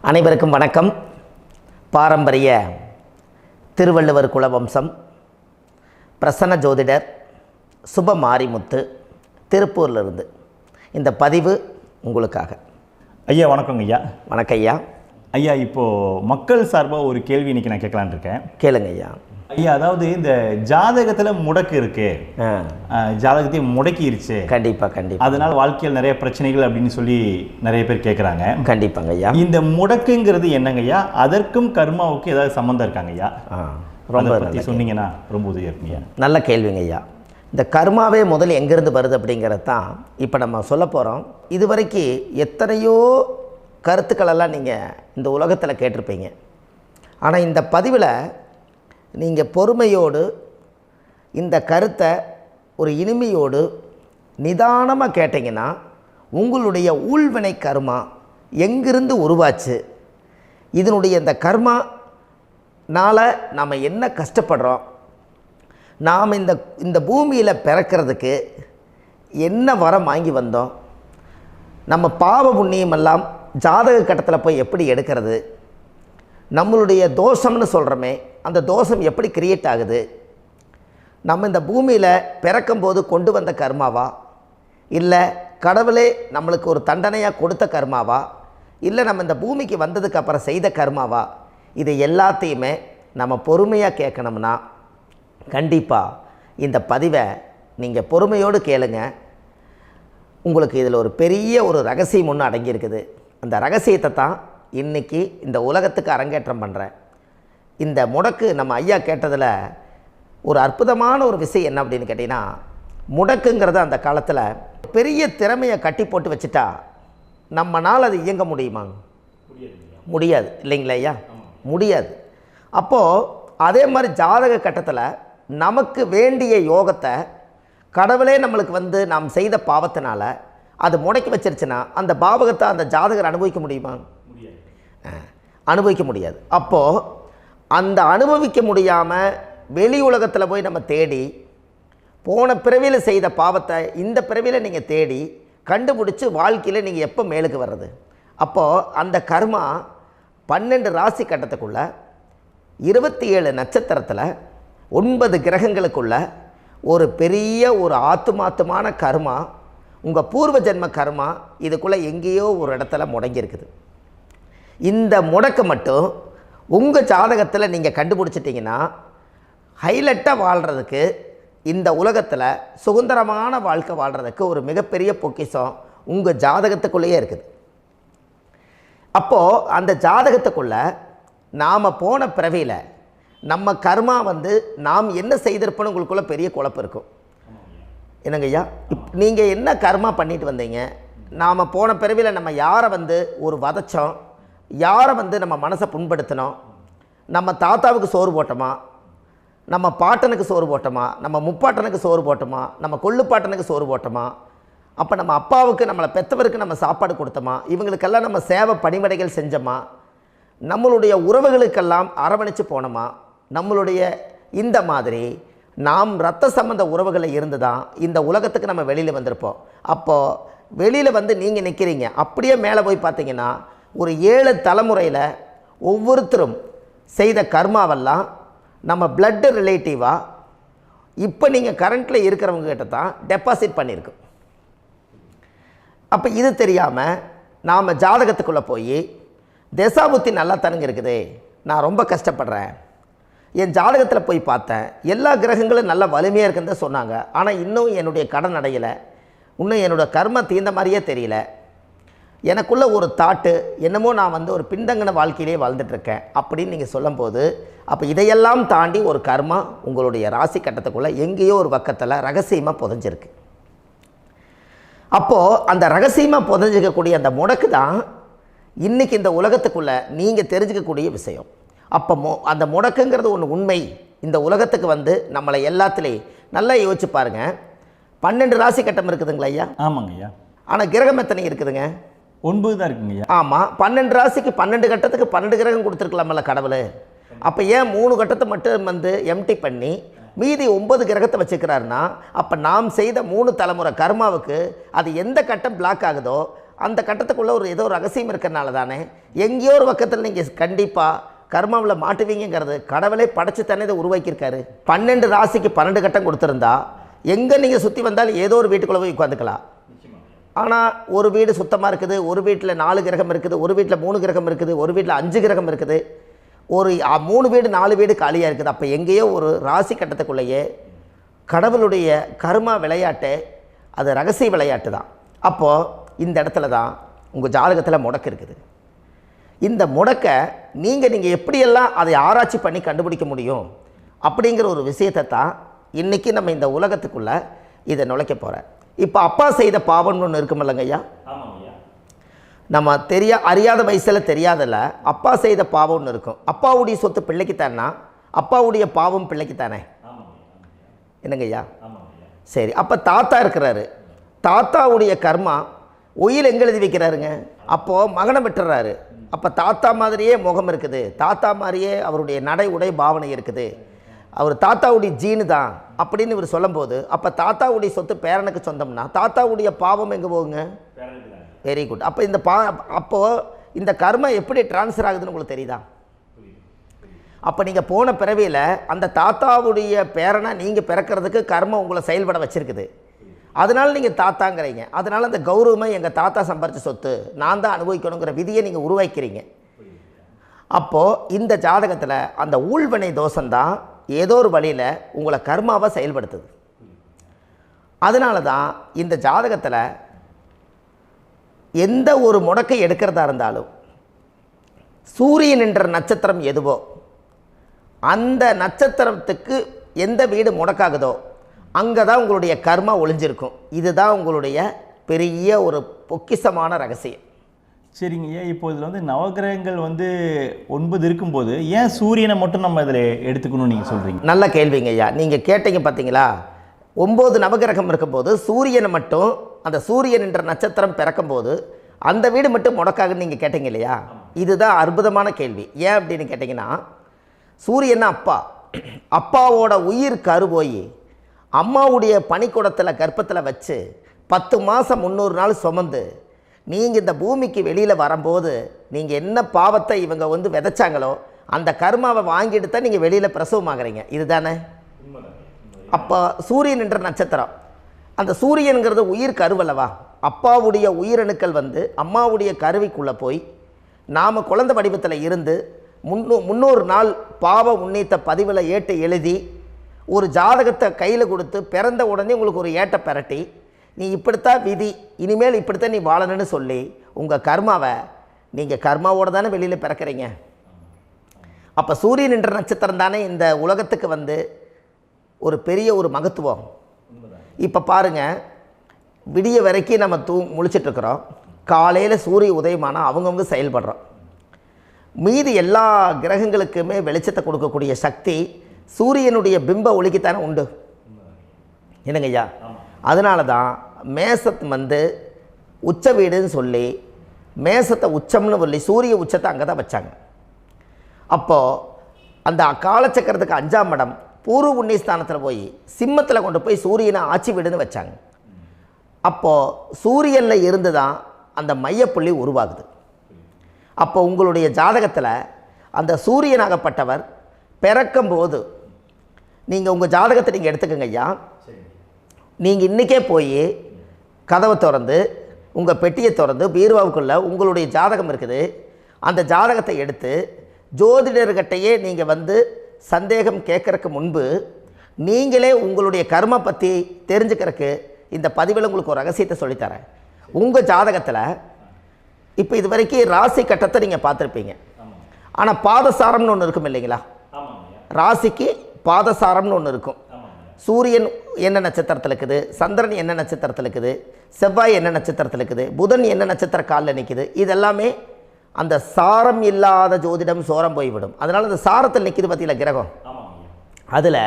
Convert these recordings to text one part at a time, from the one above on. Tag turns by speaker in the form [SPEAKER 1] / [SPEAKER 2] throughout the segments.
[SPEAKER 1] அனைவருக்கும் வணக்கம். பாரம்பரிய திருவள்ளுவர் குலவம்சம் பிரசன்ன ஜோதிடர் சுப மாரிமுத்து திருப்பூரிலிருந்து இந்த பதிவு உங்களுக்காக.
[SPEAKER 2] ஐயா வணக்கங்க ஐயா.
[SPEAKER 1] வணக்கம் ஐயா.
[SPEAKER 2] ஐயா இப்போது மக்கள் சார்பாக ஒரு கேள்வி இன்றைக்கி நான் கேட்கலான் இருக்கேன்.
[SPEAKER 1] கேளுங்க ஐயா.
[SPEAKER 2] ஐயா, அதாவது இந்த ஜாதகத்தில் முடக்கு இருக்கு, ஜாதகத்தையும் முடக்கிருச்சு,
[SPEAKER 1] கண்டிப்பாக
[SPEAKER 2] அதனால் வாழ்க்கையில் நிறைய பிரச்சனைகள் அப்படின்னு சொல்லி நிறைய பேர் கேட்குறாங்க.
[SPEAKER 1] கண்டிப்பாங்க ஐயா.
[SPEAKER 2] இந்த முடக்குங்கிறது என்னங்க ஐயா? அதற்கும் கர்மாவுக்கு ஏதாவது சம்மந்தம் இருக்காங்க ஐயா? ரொம்ப பற்றி சொன்னீங்கன்னா ரொம்ப உதவியாக இருக்குங்க.
[SPEAKER 1] நல்ல கேள்விங்க ஐயா. இந்த கர்மாவே முதல்ல எங்கேருந்து வருது அப்படிங்கிறது தான் இப்போ நம்ம சொல்ல போகிறோம். இதுவரைக்கும் எத்தனையோ கருத்துக்களெல்லாம் நீங்கள் இந்த உலகத்தில் கேட்டிருப்பீங்க. ஆனால் இந்த பதிவில் நீங்கள் பொறுமையோடு இந்த கருத்தை ஒரு இனிமையோடு நிதானமாக கேட்டிங்கன்னா உங்களுடைய ஊழ்வினை கர்மா எங்கிருந்து உருவாச்சு, இதனுடைய இந்த கர்மானால் நாம் என்ன கஷ்டப்படுறோம், நாம் இந்த பூமியில் பிறக்கிறதுக்கு என்ன வரம் வாங்கி வந்தோம், நம்ம பாவ புண்ணியமெல்லாம் ஜாதக கட்டத்தில் போய் எப்படி எடுக்கிறது, நம்மளுடைய தோஷம்னு சொல்கிறோமே அந்த தோஷம் எப்படி கிரியேட் ஆகுது, நம்ம இந்த பூமியில் பிறக்கும்போது கொண்டு வந்த கர்மாவா, இல்லை கடவுளே நம்மளுக்கு ஒரு தண்டனையாக கொடுத்த கர்மாவா, இல்லை நம்ம இந்த பூமிக்கு வந்ததுக்கு அப்புறம் செய்த கர்மாவா, இது எல்லாத்தையுமே நம்ம பொறுமையாக கேட்கணும்னா கண்டிப்பாக இந்த பதிவை நீங்கள் பொறுமையோடு கேளுங்க. உங்களுக்கு இதில் ஒரு பெரிய ஒரு ரகசியம் ஒன்று அடங்கியிருக்குது. அந்த ரகசியத்தை தான் இன்றைக்கி இந்த உலகத்துக்கு அரங்கேற்றம் பண்ணுறேன். இந்த முடக்கு நம்ம ஐயா கேட்டதில் ஒரு அற்புதமான ஒரு விஷயம் என்ன அப்படின்னு கேட்டிங்கன்னா, முடக்குங்கிறது அந்த காலத்தில் பெரிய திறமையை கட்டி போட்டு வச்சுட்டா நம்மனால் அது இயங்க முடியுமாங்க? முடியாது இல்லைங்களா ஐயா? முடியாது. அப்போது அதே மாதிரி ஜாதக கட்டத்தில் நமக்கு வேண்டிய யோகத்தை கடவுளே நம்மளுக்கு நாம் செய்த பாவத்தினால அது முடக்கி வச்சிருச்சுன்னா அந்த பாவகத்தை அந்த ஜாதகர் அனுபவிக்க முடியுமா? அனுபவிக்க முடியாது. அப்போது அந்த அனுபவிக்க முடியாமல் வெளி உலகத்தில் போய் நம்ம தேடி போன பிறவியில் செய்த பாவத்தை இந்த பிறவியில் நீங்கள் தேடி கண்டுபிடிச்சி வாழ்க்கையில் நீங்கள் எப்போ மேலுக்கு வர்றது? அப்போது அந்த கர்மா 12 ராசி கட்டத்துக்குள்ள 27 நட்சத்திரத்தில் 9 கிரகங்களுக்குள்ள ஒரு பெரிய ஒரு ஆத்துமாத்துமான கர்மா, உங்கள் பூர்வ ஜென்ம கர்மா இதுக்குள்ளே எங்கேயோ ஒரு இடத்துல முடங்கியிருக்குது. இந்த முடக்க மட்டும் உங்கள் ஜாதகத்தில் நீங்கள் கண்டுபிடிச்சிட்டிங்கன்னா ஹைலைட்டாக வாழ்கிறதுக்கு, இந்த உலகத்தில் சுதந்திரமான வாழ்க்கை வாழ்கிறதுக்கு ஒரு மிகப்பெரிய பொக்கிஷம் உங்கள் ஜாதகத்துக்குள்ளேயே இருக்குது. அப்போது அந்த ஜாதகத்துக்குள்ளே நாம் போன பிறவியில் நம்ம கர்மா நாம் என்ன செய்திருப்போன்னு உங்களுக்குள்ளே பெரிய குழப்பம் இருக்கும். என்னங்க ஐயா, நீங்கள் என்ன கர்மா பண்ணிட்டு வந்தீங்க, நாம் போன பிறவியில் நம்ம யாரை ஒரு வதச்சோம், யாரை நம்ம மனசை புண்படுத்தினோம், நம்ம தாத்தாவுக்கு சோறு போட்டோமா, நம்ம பாட்டனுக்கு சோறு போட்டோமா, நம்ம முப்பாட்டனுக்கு சோறு போட்டோமா, நம்ம கொள்ளுப்பாட்டனுக்கு சோறு போட்டோமா, அப்போ நம்ம அப்பாவுக்கு நம்மளை பெற்றவருக்கு நம்ம சாப்பாடு கொடுத்தோமா, இவங்களுக்கெல்லாம் நம்ம சேவை பணிமடைகள் செஞ்சோமா, நம்மளுடைய உறவுகளுக்கெல்லாம் அரவணைச்சு போனோமா, நம்மளுடைய இந்த மாதிரி நாம் இரத்த சம்பந்த உறவுகளை இருந்து தான் இந்த உலகத்துக்கு நம்ம வெளியில் வந்திருப்போம். அப்போது வெளியில் நீங்கள் நிற்கிறீங்க, அப்படியே மேலே போய் பார்த்தீங்கன்னா ஒரு 7 தலைமுறையில் ஒவ்வொருத்தரும் செய்த கர்மாவெல்லாம் நம்ம பிளட்டு ரிலேட்டிவாக இப்போ நீங்கள் கரண்ட்டில் இருக்கிறவங்க கிட்ட தான் டெபாசிட் பண்ணியிருக்கோம். அப்போ இது தெரியாமல் நாம் ஜாதகத்துக்குள்ளே போய் தசாபுத்தி நல்லா தனுங்க இருக்குது, நான் ரொம்ப கஷ்டப்படுறேன், என் ஜாதகத்தில் போய் பார்த்தேன் எல்லா கிரகங்களும் நல்ல வலிமையாக இருக்குன்னு தான் சொன்னாங்க, ஆனால் இன்னும் என்னுடைய கடன் அடையலை, இன்னும் என்னோடய கர்ம தீர்ந்த மாதிரியே தெரியல, எனக்குள்ளே ஒரு தாட்டு என்னமோ நான் ஒரு பின்தங்கின வாழ்க்கையிலே வாழ்ந்துட்டுருக்கேன் அப்படின்னு நீங்கள் சொல்லும்போது, அப்போ இதையெல்லாம் தாண்டி ஒரு கர்மா உங்களுடைய ராசி கட்டத்துக்குள்ளே எங்கேயோ ஒரு பக்கத்தில் ரகசியமாக புதைஞ்சிருக்கு. அப்போது அந்த ரகசியமாக புதைஞ்சிக்கக்கூடிய அந்த முடக்கு தான் இன்றைக்கி இந்த உலகத்துக்குள்ளே நீங்கள் தெரிஞ்சுக்கக்கூடிய விஷயம். அப்போ அந்த முடக்குங்கிறது ஒன்று உண்மை. இந்த உலகத்துக்கு நம்மளை எல்லாத்துலேயும் நல்லா யோசிச்சு பாருங்கள். 12 ராசி கட்டம் இருக்குதுங்களா ஐயா?
[SPEAKER 2] ஆமாங்க ஐயா. ஆனால்
[SPEAKER 1] கிரகம் எத்தனை இருக்குதுங்க?
[SPEAKER 2] 9 தான் இருக்குங்க ஐயா.
[SPEAKER 1] ஆமாம், 12 ராசிக்கு 12 கட்டத்துக்கு 12 கிரகம் கொடுத்துருக்கலாமல்ல கடவுள். அப்போ ஏன் 3 கட்டத்தை மட்டும் எம்டி பண்ணி மீதி 9 கிரகத்தை வச்சுக்கிறாருன்னா, அப்போ நாம் செய்த 3 தலைமுறை கர்மாவுக்கு அது எந்த கட்டம் பிளாக் ஆகுதோ அந்த கட்டத்துக்குள்ளே ஏதோ ஒரு ரகசியம் இருக்கிறனால தானே எங்கேயோ ஒரு பக்கத்தில் நீங்கள் கண்டிப்பாக கர்மாவில் மாட்டுவீங்கிறது கடவுளே படைச்சு தானே இதை உருவாக்கியிருக்காரு. 12 ராசிக்கு 12 கட்டம் கொடுத்துருந்தா எங்கே நீங்கள் சுற்றி வந்தாலும் ஏதோ ஒரு வீட்டுக்குள்ளே போய் உட்காந்துக்கலாம். ஆனால் ஒரு வீடு சுத்தமாக இருக்குது, ஒரு வீட்டில் 4 கிரகம் இருக்குது, ஒரு வீட்டில் 3 கிரகம் இருக்குது, ஒரு வீட்டில் 5 கிரகம் இருக்குது, ஒரு 3 வீடு 4 வீடு காலியாக இருக்குது. அப்போ எங்கேயோ ஒரு ராசி கட்டத்துக்குள்ளேயே கடவுளுடைய கர்மா விளையாட்டு, அது ரகசிய விளையாட்டு தான். அப்போது இந்த இடத்துல தான் உங்கள் ஜாதகத்தில் முடக்கு இருக்குது. இந்த முடக்கை நீங்கள் எப்படியெல்லாம் அதை ஆராய்ச்சி பண்ணி கண்டுபிடிக்க முடியும் அப்படிங்கிற ஒரு விஷயத்தை தான் இன்றைக்கி நம்ம இந்த உலகத்துக்குள்ளே இதை நுழைக்க போகிறேன். இப்போ அப்பா செய்த பாவம்னு ஒன்று இருக்குமில்லங்க ஐயா, நம்ம அறியாத வயசில் தெரியாதில்ல, அப்பா செய்த பாவம்னு இருக்கும். அப்பாவுடைய சொத்து பிள்ளைக்குத்தானா, அப்பாவுடைய பாவம் பிள்ளைக்குத்தானே, என்னங்க ஐயா? சரி, அப்போ தாத்தா இருக்கிறாரு, தாத்தாவுடைய கர்மா உயிர் எங்கே எழுதி வைக்கிறாருங்க? அப்போது மகனை விட்டுறாரு. அப்போ தாத்தா மாதிரியே முகம் இருக்குது, தாத்தா மாதிரியே அவருடைய நடை உடை பாவனை இருக்குது, அவர் தாத்தாவுடைய ஜீனு தான் அப்படின்னு இவர் சொல்லும்போது, அப்போ தாத்தாவுடைய சொத்து பேரனுக்கு சொந்தம்னா தாத்தாவுடைய பாவம் எங்கே போகுங்க? Very good. அப்போ அப்போது இந்த கர்மா எப்படி டிரான்ஸ்ஃபர் ஆகுதுன்னு உங்களுக்கு தெரியுதா? அப்போ நீங்கள் போன பிறவியில் அந்த தாத்தாவுடைய பேரனை நீங்கள் பிறக்கிறதுக்கு கர்மம் உங்களை செயல்பட வச்சுருக்குது. அதனால் நீங்கள் தாத்தாங்கிறீங்க. அதனால் அந்த கௌரவமாக எங்கள் தாத்தா சம்பாரித்த சொத்து நான் தான் அனுபவிக்கணுங்கிற விதியை நீங்கள் உருவாக்கிறீங்க. அப்போது இந்த ஜாதகத்தில் அந்த ஊழ்வினை தோஷந்தான் ஏதோ ஒரு வழியில் உங்களை கர்மாவை செயல்படுத்துது. அதனால தான் இந்த ஜாதகத்தில் எந்த ஒரு முடக்கை எடுக்கிறதா இருந்தாலும் சூரியன் என்ற நட்சத்திரம் எதுவோ அந்த நட்சத்திரத்துக்கு எந்த வீடு முடக்காகுதோ அங்கே தான் உங்களுடைய கர்மா ஒளிஞ்சிருக்கும். இதுதான் உங்களுடைய பெரிய ஒரு பொக்கிஷமான ரகசியம்.
[SPEAKER 2] சரிங்க ஐயா, இப்போ இதில் நவகிரகங்கள் 9 இருக்கும்போது ஏன் சூரியனை மட்டும் நம்ம இதில் எடுத்துக்கணும்னு நீங்கள் சொல்கிறீங்க?
[SPEAKER 1] நல்ல கேள்விங்க ஐயா. நீங்கள் கேட்டீங்க பார்த்தீங்களா, 9 நவகிரகம் இருக்கும்போது சூரியனை மட்டும், அந்த சூரியன் என்ற நட்சத்திரம் பிறக்கும்போது அந்த வீடு மட்டும் முடக்காகுன்னு நீங்கள் கேட்டீங்க இல்லையா? இதுதான் அற்புதமான கேள்வி. ஏன் அப்படின்னு கேட்டிங்கன்னா, சூரியன் அப்பாவோட உயிர் கரு போய் அம்மாவுடைய பனிக்கூடத்தில் கர்ப்பத்தில் வச்சு 10 மாதம் 300 நாள் சுமந்து நீங்கள் இந்த பூமிக்கு வெளியில் வரும்போது நீங்கள் என்ன பாவத்தை இவங்க விதைச்சாங்களோ அந்த கர்மாவை வாங்கிட்டு தான் நீங்கள் வெளியில் பிரசவமாகறீங்க. இதுதானே? அப்போ சூரியன் என்ற நட்சத்திரம், அந்த சூரியனுங்கிறது உயிர் கருவல்லவா, அப்பாவுடைய உயிரணுக்கள் அம்மாவுடைய கருவிக்குள்ளே போய் நாம் குழந்தை வடிவத்தில் இருந்து 300 நாள் பாவ உன்னித்த பதிவில் ஏட்டு எழுதி ஒரு ஜாதகத்தை கையில் கொடுத்து பிறந்த உடனே உங்களுக்கு ஒரு ஏட்டை பெரட்டி நீ இப்படித்தான் விதி, இனிமேல் இப்படித்தான் நீ வாழணும்னு சொல்லி உங்கள் கர்மாவை நீங்கள் கர்மாவோடு தானே வெளியில் பிறக்கிறீங்க. அப்போ சூரியன் என்ற நட்சத்திரம் தானே இந்த உலகத்துக்கு ஒரு பெரிய ஒரு மகத்துவம். இப்போ பாருங்கள், விடிய வரைக்கும் நம்ம முழிச்சிட்ருக்குறோம், காலையில் சூரிய உதயமானால் அவங்கவுங்க செயல்படுறோம். மீதி எல்லா கிரகங்களுக்குமே வெளிச்சத்தை கொடுக்கக்கூடிய சக்தி சூரியனுடைய பிம்ப ஒளிக்குத்தானே உண்டு, என்னங்க ஐயா? அதனால தான் மேசத்து உச்ச வீடுன்னு சொல்லி மேசத்தை உச்சம்னு சொல்லி சூரிய உச்சத்தை அங்கே தான் வச்சாங்க. அப்போது அந்த காலச்சக்கரத்துக்கு 5ஆம் இடம் பூர்வ புண்ணியஸ்தானத்தில் போய் சிம்மத்தில் கொண்டு போய் சூரியனை ஆட்சி வீடுன்னு வச்சாங்க. அப்போது சூரியனில் இருந்து தான் அந்த மையப்புள்ளி உருவாகுது. அப்போ உங்களுடைய ஜாதகத்தில் அந்த சூரியனாகப்பட்டவர் பிறக்கும்போது நீங்கள் உங்கள் ஜாதகத்தை நீங்கள் எடுத்துக்கங்க ஐயா. நீங்கள் இன்றைக்கே போய் கதவை திறந்து உங்கள் பெட்டியை திறந்து பீர்வாவுக்குள்ளே உங்களுடைய ஜாதகம் இருக்குது, அந்த ஜாதகத்தை எடுத்து ஜோதிடர்கிட்டையே நீங்கள் சந்தேகம் கேட்குறக்கு முன்பு நீங்களே உங்களுடைய கர்ம பற்றி தெரிஞ்சுக்கிறதுக்கு இந்த பதிவில் உங்களுக்கு ஒரு ரகசியத்தை சொல்லித்தரேன். உங்கள் ஜாதகத்தில் இப்போ இது வரைக்கும் ராசி கட்டத்தை நீங்கள் பார்த்துருப்பீங்க, ஆனால் பாதசாரம்னு ஒன்று இருக்கும் இல்லைங்களா? ராசிக்கு பாதசாரம்னு ஒன்று இருக்கும். சூரியன் என்ன நட்சத்திரத்தில் இருக்குது, சந்திரன் என்ன நட்சத்திரத்தில் இருக்குது, செவ்வாய் என்ன நட்சத்திரத்தில் இருக்குது, புதன் என்ன நட்சத்திர காலில் நிற்குது, இதெல்லாமே அந்த சாரம் இல்லாத ஜோதிடம் சோரம் போய்விடும். அதனால் அந்த சாரத்தில் நிற்கிது பார்த்தீங்களா கிரகம், அதில்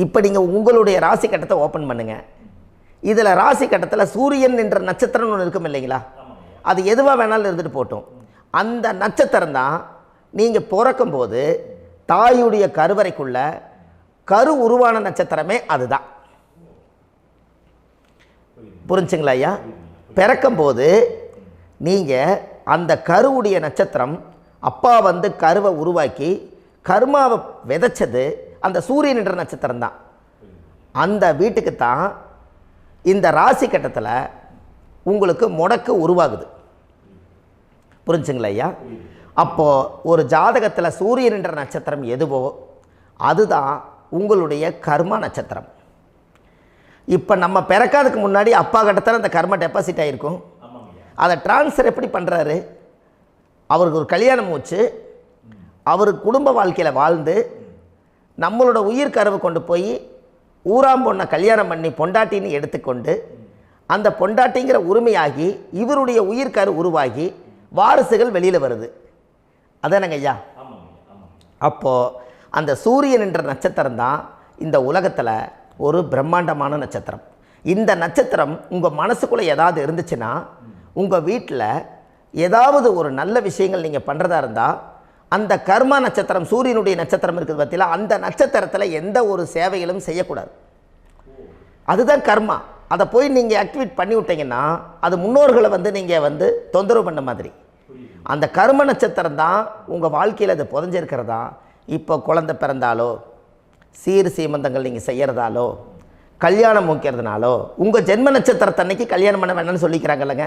[SPEAKER 1] இப்போ நீங்கள் உங்களுடைய ராசி கட்டத்தை ஓப்பன் பண்ணுங்கள். இதில் ராசி கட்டத்தில் சூரியன் என்ற நட்சத்திரம்னு ஒன்று இருக்கும் இல்லைங்களா? அது எதுவாக வேணாலும் இருந்துட்டு போட்டோம். அந்த நட்சத்திரம் தான் நீங்கள் பிறக்கும்போது தாயுடைய கருவறைக்குள்ள கரு உருவான நட்சத்திரமே அதுதான். புரிஞ்சுங்களா ஐயா? பிறக்கும்போது நீங்கள் அந்த கருவுடைய நட்சத்திரம் அப்பா வந்து கருவை உருவாக்கி கர்மாவை விதைச்சது அந்த சூரியன் என்ற நட்சத்திரம் தான். அந்த வீட்டுக்கு தான் இந்த ராசி கட்டத்தில் உங்களுக்கு முடக்கு உருவாகுது. புரிஞ்சுங்களா ஐயா? அப்போது ஒரு ஜாதகத்தில் சூரியன் என்ற நட்சத்திரம் எதுவோ அதுதான் உங்களுடைய கர்மா நட்சத்திரம். இப்போ நம்ம பிறக்காதுக்கு முன்னாடி அப்பா கட்டத்தில் அந்த கர்மா டெபாசிட் ஆகிருக்கும். அதை ட்ரான்ஸ்ஃபர் எப்படி பண்ணுறாரு? அவருக்கு ஒரு கல்யாணம் வச்சு அவர் குடும்ப வாழ்க்கையில் வாழ்ந்து நம்மளோட உயிர் கருவை கொண்டு போய் ஊராம் பொண்ணை கல்யாணம் பண்ணி பொண்டாட்டின்னு எடுத்துக்கொண்டு அந்த பொண்டாட்டிங்கிற உரிமையாகி இவருடைய உயிர் கரு உருவாகி வாரிசுகள் வெளியில் வருது. அதானங்க ஐயா? அப்போது அந்த சூரியன் என்ற நட்சத்திரம் தான் இந்த உலகத்தில் ஒரு பிரம்மாண்டமான நட்சத்திரம். இந்த நட்சத்திரம் உங்கள் மனசுக்குள்ளே ஏதாவது இருந்துச்சுன்னா உங்கள் வீட்டில் ஏதாவது ஒரு நல்ல விஷயங்கள் நீங்கள் பண்ணுறதா இருந்தால் அந்த கர்மா நட்சத்திரம் சூரியனுடைய நட்சத்திரம் இருக்குது பார்த்தீங்களா, அந்த நட்சத்திரத்தில் எந்த ஒரு சேவைகளும் செய்யக்கூடாது. அதுதான் கர்மா. அதை போய் நீங்கள் ஆக்டிவேட் பண்ணி விட்டீங்கன்னா அது முன்னோர்களை வந்து நீங்கள் வந்து தொந்தரவு பண்ண மாதிரி. அந்த கர்ம நட்சத்திரம் தான் உங்கள் வாழ்க்கையில் அது புதஞ்சிருக்கிறதா. இப்போ குழந்தை பிறந்தாலோ சீர் சீமந்தங்கள் நீங்கள் செய்கிறதாலோ கல்யாணம் முக்கிறதுனாலோ உங்கள் ஜென்ம நட்சத்திரத்தன்னைக்கு கல்யாணம் பண்ண வேண்டாம்னு சொல்லிக்கிறாங்கல்லங்க.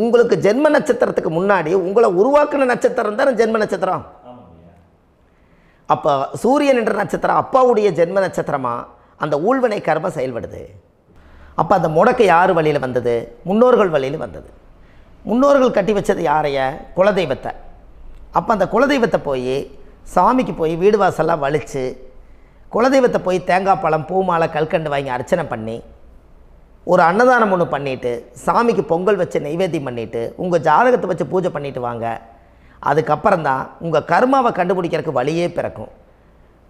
[SPEAKER 1] உங்களுக்கு ஜென்ம நட்சத்திரத்துக்கு முன்னாடி உங்களை உருவாக்குன நட்சத்திரம் தான் ஜென்ம நட்சத்திரம். அப்போ சூரியன் என்ற நட்சத்திரம் அப்பாவுடைய ஜென்ம நட்சத்திரமாக அந்த ஊழ்வினை கர்மம் செயல்படுது. அப்போ அந்த முடக்கு யார் வழியில் வந்தது? முன்னோர்கள் வழியில் வந்தது. முன்னோர்கள் கட்டி வச்சது யாரைய? குலதெய்வத்தை. அப்போ அந்த குலதெய்வத்தை போய் சாமிக்கு போய் வீடு வாசல்லாம் வலித்து குலதெய்வத்தை போய் தேங்காய் பழம் பூ மாலை கல்கண்டு வாங்கி அர்ச்சனை பண்ணி ஒரு அன்னதானம் ஒன்று பண்ணிவிட்டு சாமிக்கு பொங்கல் வச்சு நைவேத்தியம் பண்ணிவிட்டு உங்கள் ஜாதகத்தை வச்சு பூஜை பண்ணிவிட்டு வாங்க. அதுக்கப்புறம் தான் உங்கள் கர்மாவை கண்டுபிடிக்கிறதுக்கு வழியே பிறக்கும்.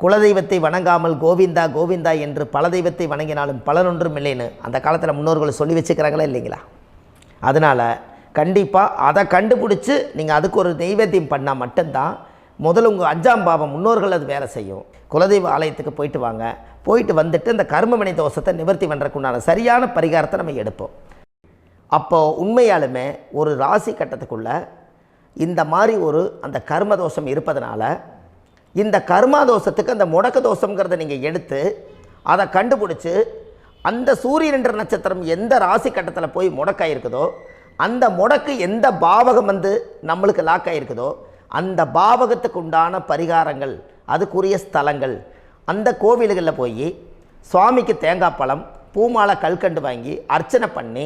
[SPEAKER 1] குலதெய்வத்தை வணங்காமல் கோவிந்தா கோவிந்தா என்று பல தெய்வத்தை வணங்கினாலும் பலனொன்றும் இல்லைன்னு அந்த காலத்தில் முன்னோர்கள் சொல்லி வச்சுக்கிறாங்களா இல்லைங்களா? அதனால் கண்டிப்பாக அதை கண்டுபிடிச்சி நீங்கள் அதுக்கு ஒரு நைவேத்தியம் பண்ணால் மட்டும்தான் முதல்ல உங்கள் 5ஆம் பாவம் முன்னோர்கள் அது வேலை செய்யும். குலதெய்வ ஆலயத்துக்கு போயிட்டு வாங்க. போயிட்டு வந்துட்டு இந்த கர்மவினை தோஷத்தை நிவர்த்தி பண்ணுறதுக்குண்டான சரியான பரிகாரத்தை நம்ம எடுப்போம். அப்போது உண்மையாலுமே ஒரு ராசி கட்டத்துக்குள்ளே இந்த மாதிரி ஒரு அந்த கர்ம தோஷம் இருப்பதனால இந்த கர்மா தோஷத்துக்கு அந்த முடக்க தோஷங்கிறத நீங்கள் எடுத்து அதை கண்டுபிடிச்சி அந்த சூரியன் என்ற நட்சத்திரம் எந்த ராசி கட்டத்தில் போய் முடக்காயிருக்குதோ அந்த முடக்கு எந்த பாவகம் வந்து நம்மளுக்கு லாக் ஆகிருக்குதோ அந்த பாவகத்துக்கு உண்டான பரிகாரங்கள் அதுக்குரிய ஸ்தலங்கள் அந்த கோவில்களில் போய் சுவாமிக்கு தேங்காய் பழம் பூமாலை கல்கண்டு வாங்கி அர்ச்சனை பண்ணி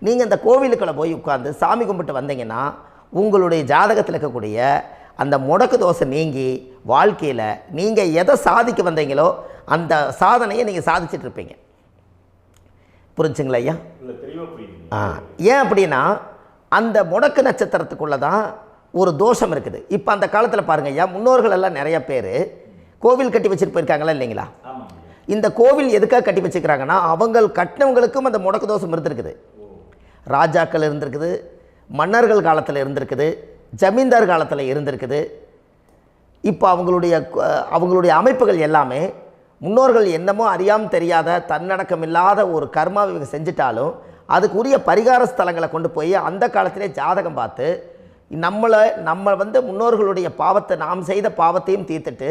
[SPEAKER 1] நீங்கள் அந்த கோவிலுக்குள்ளே போய் உட்காந்து சாமி கும்பிட்டு வந்தீங்கன்னா உங்களுடைய ஜாதகத்தில் இருக்கக்கூடிய அந்த முடக்கு தோசை நீங்கி வாழ்க்கையில் நீங்கள் எதை சாதிக்க வந்தீங்களோ அந்த சாதனையை நீங்கள் சாதிச்சிட்ருப்பீங்க. புரிஞ்சுங்களா ஐயா? ஏன் அப்படின்னா அந்த முடக்கு நட்சத்திரத்துக்குள்ளே தான் ஒரு தோஷம் இருக்குது. இப்போ அந்த காலத்தில் பாருங்கள் ஐயா, முன்னோர்கள் எல்லாம் நிறைய பேர் கோவில் கட்டி வச்சுட்டு போயிருக்காங்களா இல்லைங்களா? இந்த கோவில் எதுக்காக கட்டி வச்சுக்கிறாங்கன்னா அவங்க கட்டினவங்களுக்கும் அந்த முடக்கு தோஷம் இருந்திருக்குது. ராஜாக்கள் இருந்திருக்குது, மன்னர்கள் காலத்தில் இருந்திருக்குது, ஜமீன்தார் காலத்தில் இருந்திருக்குது. இப்போ அவங்களுடைய அமைப்புகள் எல்லாமே முன்னோர்கள் என்னமோ அறியாமல் தெரியாத தன்னடக்கம் இல்லாத ஒரு கர்மாவை இவங்க செஞ்சிட்டாலும் அதுக்குரிய பரிகார ஸ்தலங்களை கொண்டு போய் அந்த காலத்திலே ஜாதகம் பார்த்து நம்ம வந்து முன்னோர்களுடைய பாவத்தை நாம் செய்த பாவத்தையும் தீர்த்துட்டு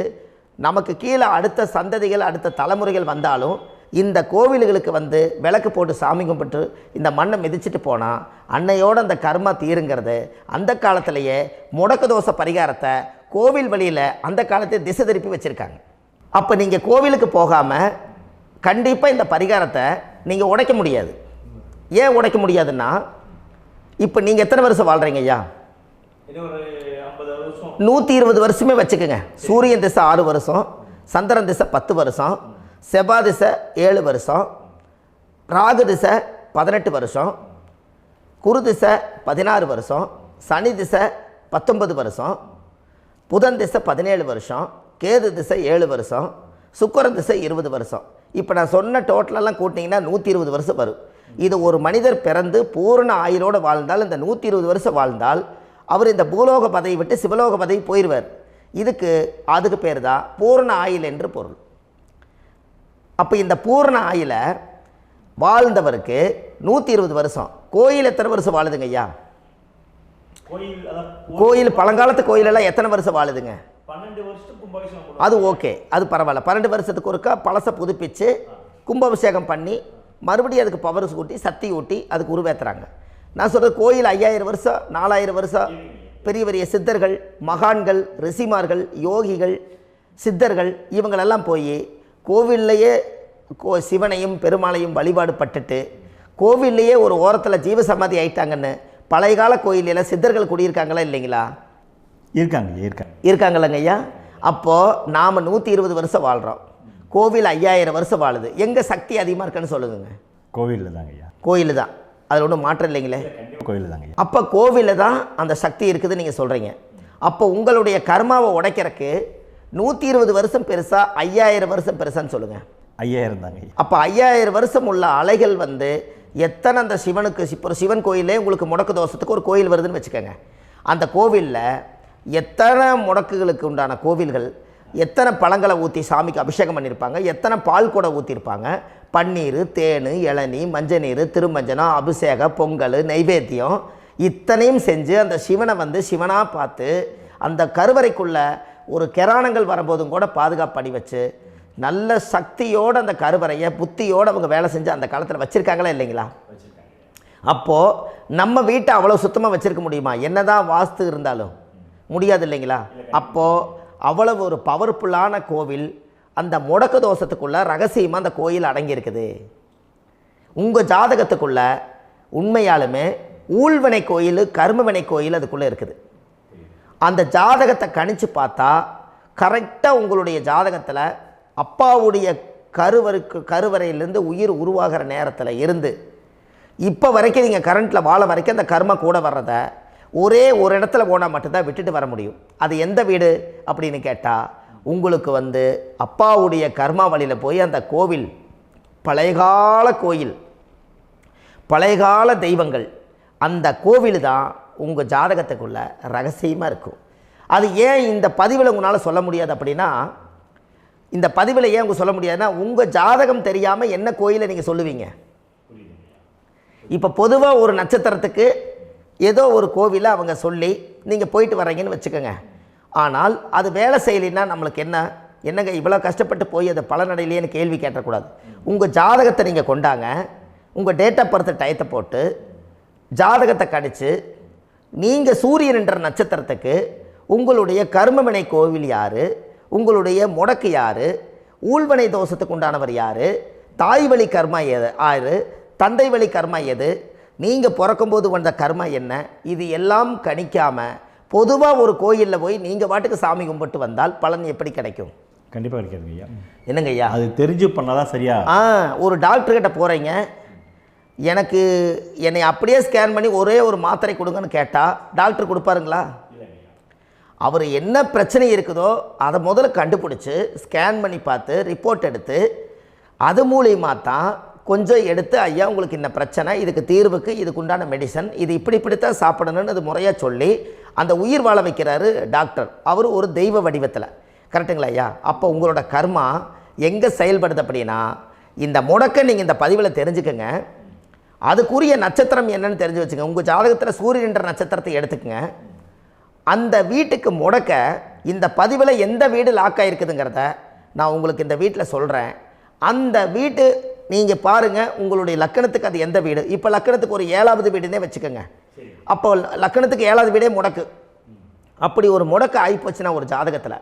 [SPEAKER 1] நமக்கு கீழே அடுத்த சந்ததிகள் அடுத்த தலைமுறைகள் வந்தாலும் இந்த கோவில்களுக்கு வந்து விளக்கு போட்டு சாமி கும்பிட்டு இந்த மண்ணை மிதிச்சுட்டு போனால் அன்னையோடு அந்த கர்மா தீருங்கிறது அந்த காலத்திலேயே முடக்க தோஷ பரிகாரத்தை கோவில் வழியில் அந்த காலத்தை திசை திருப்பி வச்சுருக்காங்க. அப்போ நீங்கள் கோவிலுக்கு போகாமல் கண்டிப்பாக இந்த பரிகாரத்தை நீங்கள் உடைக்க முடியாது. ஏன் உடைக்க முடியாதுன்னா இப்போ நீங்கள் எத்தனை வருஷம் வாழ்கிறீங்க ஐயா? 120 வருஷமே வச்சுக்கோங்க. சூரியன் திசை 6 வருஷம், சந்திரன் திசை 10 வருஷம், செவ்வாய் திசை 7 வருஷம், ராகு திசை 18 வருஷம், குரு திசை 16 வருஷம், சனி திசை 19 வருஷம், புதன் திசை 17 வருஷம், கேது திசை 7 வருஷம், சுக்கிரன் திசை 20 வருஷம். இப்போ நான் சொன்ன டோட்டலெல்லாம் கூட்டிங்கன்னா 120 வருஷம் வரும். இது ஒரு மனிதர் பிறந்து பூரண ஆயுளோடு வாழ்ந்தால் இந்த 120 வருஷம் வாழ்ந்தால் அவர் இந்த பூலோக பதவி விட்டு சிவலோக பதவி போயிடுவார். அதுக்கு பேர் தான் பூரண ஆயுள் என்று பொருள். அப்போ இந்த பூரண ஆயுளை வாழ்ந்தவருக்கு 120 வருஷம். கோயில் எத்தனை வருஷம் வாழுதுங்க ஐயா? கோயில் பழங்காலத்து கோயிலெல்லாம் எத்தனை வருஷம் வாழுதுங்க?
[SPEAKER 2] 12 வருஷத்துக்கு கும்பாபிஷேகம்.
[SPEAKER 1] அது ஓகே, அது பரவாயில்ல. 12 வருஷத்துக்கு ஒருக்கா பழசை புதுப்பிச்சு கும்பாபிஷேகம் பண்ணி மறுபடியும் அதுக்கு பவர் ஊட்டி சக்தி ஊட்டி அதுக்கு உருவேற்றுறாங்க. நான் சொல்கிறது கோயில் 5000 வருஷம் 4000 வருஷம் பெரிய பெரிய சித்தர்கள், மகான்கள், ரிஷிமார்கள், யோகிகள், சித்தர்கள் இவங்களெல்லாம் போய் கோவில்லையே சிவனையும் பெருமாளையும் வழிபாடு பட்டுட்டு கோவில்லையே ஒரு ஓரத்தில் ஜீவசமாதி ஆயிட்டாங்கன்னு பழைய கால கோயிலில் சித்தர்கள் குடியிருக்காங்களா இல்லைங்களா? இருக்காங்கல்லங்க ஐயா. அப்போது நாம் 120 வருஷம் வாழ்கிறோம், கோவில் 5000 வருஷம் வாழுது. எங்கே சக்தி அதிகமாக இருக்குன்னு சொல்லுங்க?
[SPEAKER 2] கோவிலில் தாங்க ஐயா.
[SPEAKER 1] கோயில் தான், அதில் ஒன்றும் மாற்றம் இல்லைங்களே.
[SPEAKER 2] கோயில் தாங்க.
[SPEAKER 1] அப்போ கோவிலில் தான் அந்த சக்தி இருக்குதுன்னு நீங்கள் சொல்கிறீங்க. அப்போ உங்களுடைய கர்மாவை உடைக்கிறதுக்கு 120 வருஷம் பெருசா 5000 வருஷம் பெருசான்னு சொல்லுங்கள்?
[SPEAKER 2] 5000 தாங்க.
[SPEAKER 1] அப்போ 5000 வருஷம் உள்ள அலைகள் எத்தனை அந்த சிவனுக்கு இப்போ சிவன் கோயிலே உங்களுக்கு முடக்கு தோஷத்துக்கு ஒரு கோயில் வருதுன்னு வச்சுக்கோங்க. அந்த கோவிலில் எத்தனை முடக்குகளுக்கு உண்டான கோவில்கள், எத்தனை பழங்களை ஊற்றி சாமிக்கு அபிஷேகம் பண்ணியிருப்பாங்க, எத்தனை பால் கூட ஊற்றிருப்பாங்க, பன்னீர், தேன், இளநீ, மஞ்சள் நீர், திருமஞ்சனம், அபிஷேகம், பொங்கல், நைவேத்தியம் இத்தனையும் செஞ்சு அந்த சிவனை சிவனாக பார்த்து அந்த கருவறைக்குள்ள ஒரு கிராணங்கள் வரும்போதும் கூட பாதுகாப்பு பண்ணி வச்சு நல்ல சக்தியோடு அந்த கருவறையை புத்தியோடு அவங்க வேலை செஞ்சு அந்த காலத்தில் வச்சுருக்காங்களா இல்லைங்களா? அப்போது நம்ம வீட்டை அவ்வளோ சுத்தமாக வச்சுருக்க முடியுமா? என்னதான் வாஸ்து இருந்தாலும் முடியாது இல்லைங்களா? அப்போது அவ்வளவு ஒரு பவர்ஃபுல்லான கோவில் அந்த முடக்கு தோஷத்துக்குள்ளே ரகசியமாக அந்த கோயில் அடங்கியிருக்குது. உங்கள் ஜாதகத்துக்குள்ளே உண்மையாலுமே ஊழ்வினை கோயில், கர்மவினை கோயில் அதுக்குள்ளே இருக்குது. அந்த ஜாதகத்தை கணிச்சு பார்த்தா கரெக்டாக உங்களுடைய ஜாதகத்தில் அப்பாவுடைய கருவறையிலேருந்து உயிர் உருவாகிற நேரத்தில் இருந்து இப்போ வரைக்கும் நீங்கள் கரண்ட்டில் வாழ வரைக்கும் அந்த கர்ம கூட வர்றதை ஒரே ஒரு இடத்துல போனால் மட்டும்தான் விட்டுட்டு வர முடியும். அது எந்த வீடு அப்படின்னு கேட்டால் உங்களுக்கு அப்பாவுடைய கர்மா வழியில் போய் அந்த கோவில் பழையகால கோயில், பழையகால தெய்வங்கள், அந்த கோவில் தான் உங்கள் ஜாதகத்துக்குள்ள ரகசியமாக இருக்கும். அது ஏன் இந்த பதிவில் உங்களால் சொல்ல முடியாது அப்படின்னா, இந்த பதிவில் ஏன் உங்க சொல்ல முடியாதுன்னா உங்கள் ஜாதகம் தெரியாமல் என்ன கோயிலை நீங்கள் சொல்லுவீங்க? இப்போ பொதுவாக ஒரு நட்சத்திரத்துக்கு ஏதோ ஒரு கோவிலை அவங்க சொல்லி நீங்கள் போயிட்டு வர்றீங்கன்னு வச்சுக்கோங்க. ஆனால் அது வேலை செய்யலைன்னா நம்மளுக்கு என்னங்க இவ்வளோ கஷ்டப்பட்டு போய் அதை பலனடையிலேன்னு கேள்வி கேட்டக்கூடாது. உங்கள் ஜாதகத்தை நீங்கள் கொண்டாங்க, உங்கள் டேட் ஆஃப் பர்த் டயத்தை போட்டு ஜாதகத்தை கணிச்சு நீங்கள் சூரியன் என்ற நட்சத்திரத்துக்கு உங்களுடைய கர்மவினை கோவில் யார், உங்களுடைய முடக்கு யார், ஊழ்வனை தோஷத்துக்கு உண்டானவர் யார், தாய் வழி கர்மா யார், தந்தை வழி கர்மா எது, நீங்கள் பிறக்கும்போது வந்த கர்மா என்ன, இது எல்லாம் கணிக்காமல் பொதுவாக ஒரு கோயிலில் போய் நீங்கள் பாட்டுக்கு சாமி கும்பிட்டு வந்தால் பலன் எப்படி கிடைக்கும்?
[SPEAKER 2] கண்டிப்பாக கிடைக்காதுங்க ஐயா.
[SPEAKER 1] என்னங்க ஐயா?
[SPEAKER 2] அது தெரிஞ்சு பண்ணாதான் சரியா?
[SPEAKER 1] ஒரு டாக்டர்கிட்ட போகிறீங்க, என்னை அப்படியே ஸ்கேன் பண்ணி ஒரே ஒரு மாத்திரை கொடுங்கன்னு கேட்டால் டாக்டர் கொடுப்பாருங்களா? அவர் என்ன பிரச்சனை இருக்குதோ அதை முதல்ல கண்டுபிடிச்சி ஸ்கேன் பண்ணி பார்த்து ரிப்போர்ட் எடுத்து அது மூலியமாக தான் கொஞ்சம் எடுத்து ஐயா உங்களுக்கு இந்த பிரச்சனை, இதுக்கு தீர்வுக்கு இதுக்குண்டான மெடிசன், இது இப்படித்தான் சாப்பிடணும்னு அது முறையாக சொல்லி அந்த உயிர் வாழ வைக்கிறாரு டாக்டர். அவர் ஒரு தெய்வ வடிவத்தில். கரெக்டுங்களா ஐயா? அப்போ உங்களோட கர்மா எங்கே செயல்படுது அப்படின்னா, இந்த முடக்க நீங்கள் இந்த பதிவில் தெரிஞ்சுக்கங்க. அதுக்குரிய நட்சத்திரம் என்னன்னு தெரிஞ்சு வச்சுங்க. உங்கள் ஜாதகத்தில் சூரியன் என்ற நட்சத்திரத்தை எடுத்துக்கங்க. அந்த வீட்டுக்கு முடக்க இந்த பதிவில் எந்த வீடு லாக் ஆகிருக்குதுங்கிறத நான் உங்களுக்கு இந்த வீட்டில் சொல்கிறேன். அந்த வீட்டு நீங்கள் பாருங்கள், உங்களுடைய லக்கணத்துக்கு அது எந்த வீடு. இப்போ லக்கணத்துக்கு ஒரு 7வது வீடுன்னே வச்சுக்கோங்க. அப்போ லக்கணத்துக்கு 7வது வீடே முடக்கு. அப்படி ஒரு முடக்கு ஆகிப்போச்சுன்னா ஒரு ஜாதகத்தில்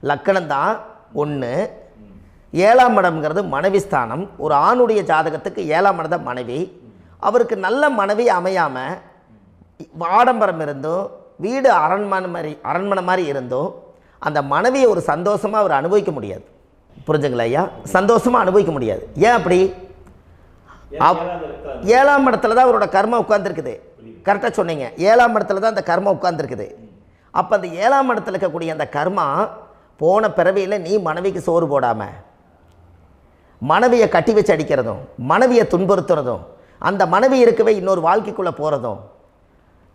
[SPEAKER 1] லக்கணம் தான் 1, 7ஆம் இடம்ங்கிறது மனைவி ஸ்தானம். ஒரு ஆணுடைய ஜாதகத்துக்கு 7ஆம் இடம் தான் மனைவி. அவருக்கு நல்ல மனைவி அமையாமல் ஆடம்பரம் இருந்தும் வீடு அரண்மனை மாதிரி இருந்தும் அந்த மனைவியை ஒரு சந்தோஷமாக அவர் அனுபவிக்க முடியாது. புரிஞ்சுங்களா ஐயா? சந்தோஷமாக அனுபவிக்க முடியாது. ஏன் அப்படி? 7ஆம் இடத்துல தான் அவரோட கர்மா உட்கார்ந்துருக்குது. கரெக்டாக சொன்னீங்க. 7ஆம் இடத்துல தான் அந்த கர்மா உட்கார்ந்துருக்குது. அப்போ அந்த 7ஆம் இடத்துல இருக்கக்கூடிய அந்த கர்மா போன பிறவியில் நீ மனைவிக்கு சோறு போடாமல் மனைவியை கட்டி வச்சு அடிக்கிறதும், மனைவியை துன்புறுத்துறதும், அந்த மனைவி இருக்கவே இன்னொரு வாழ்க்கைக்குள்ளே போகிறதும்,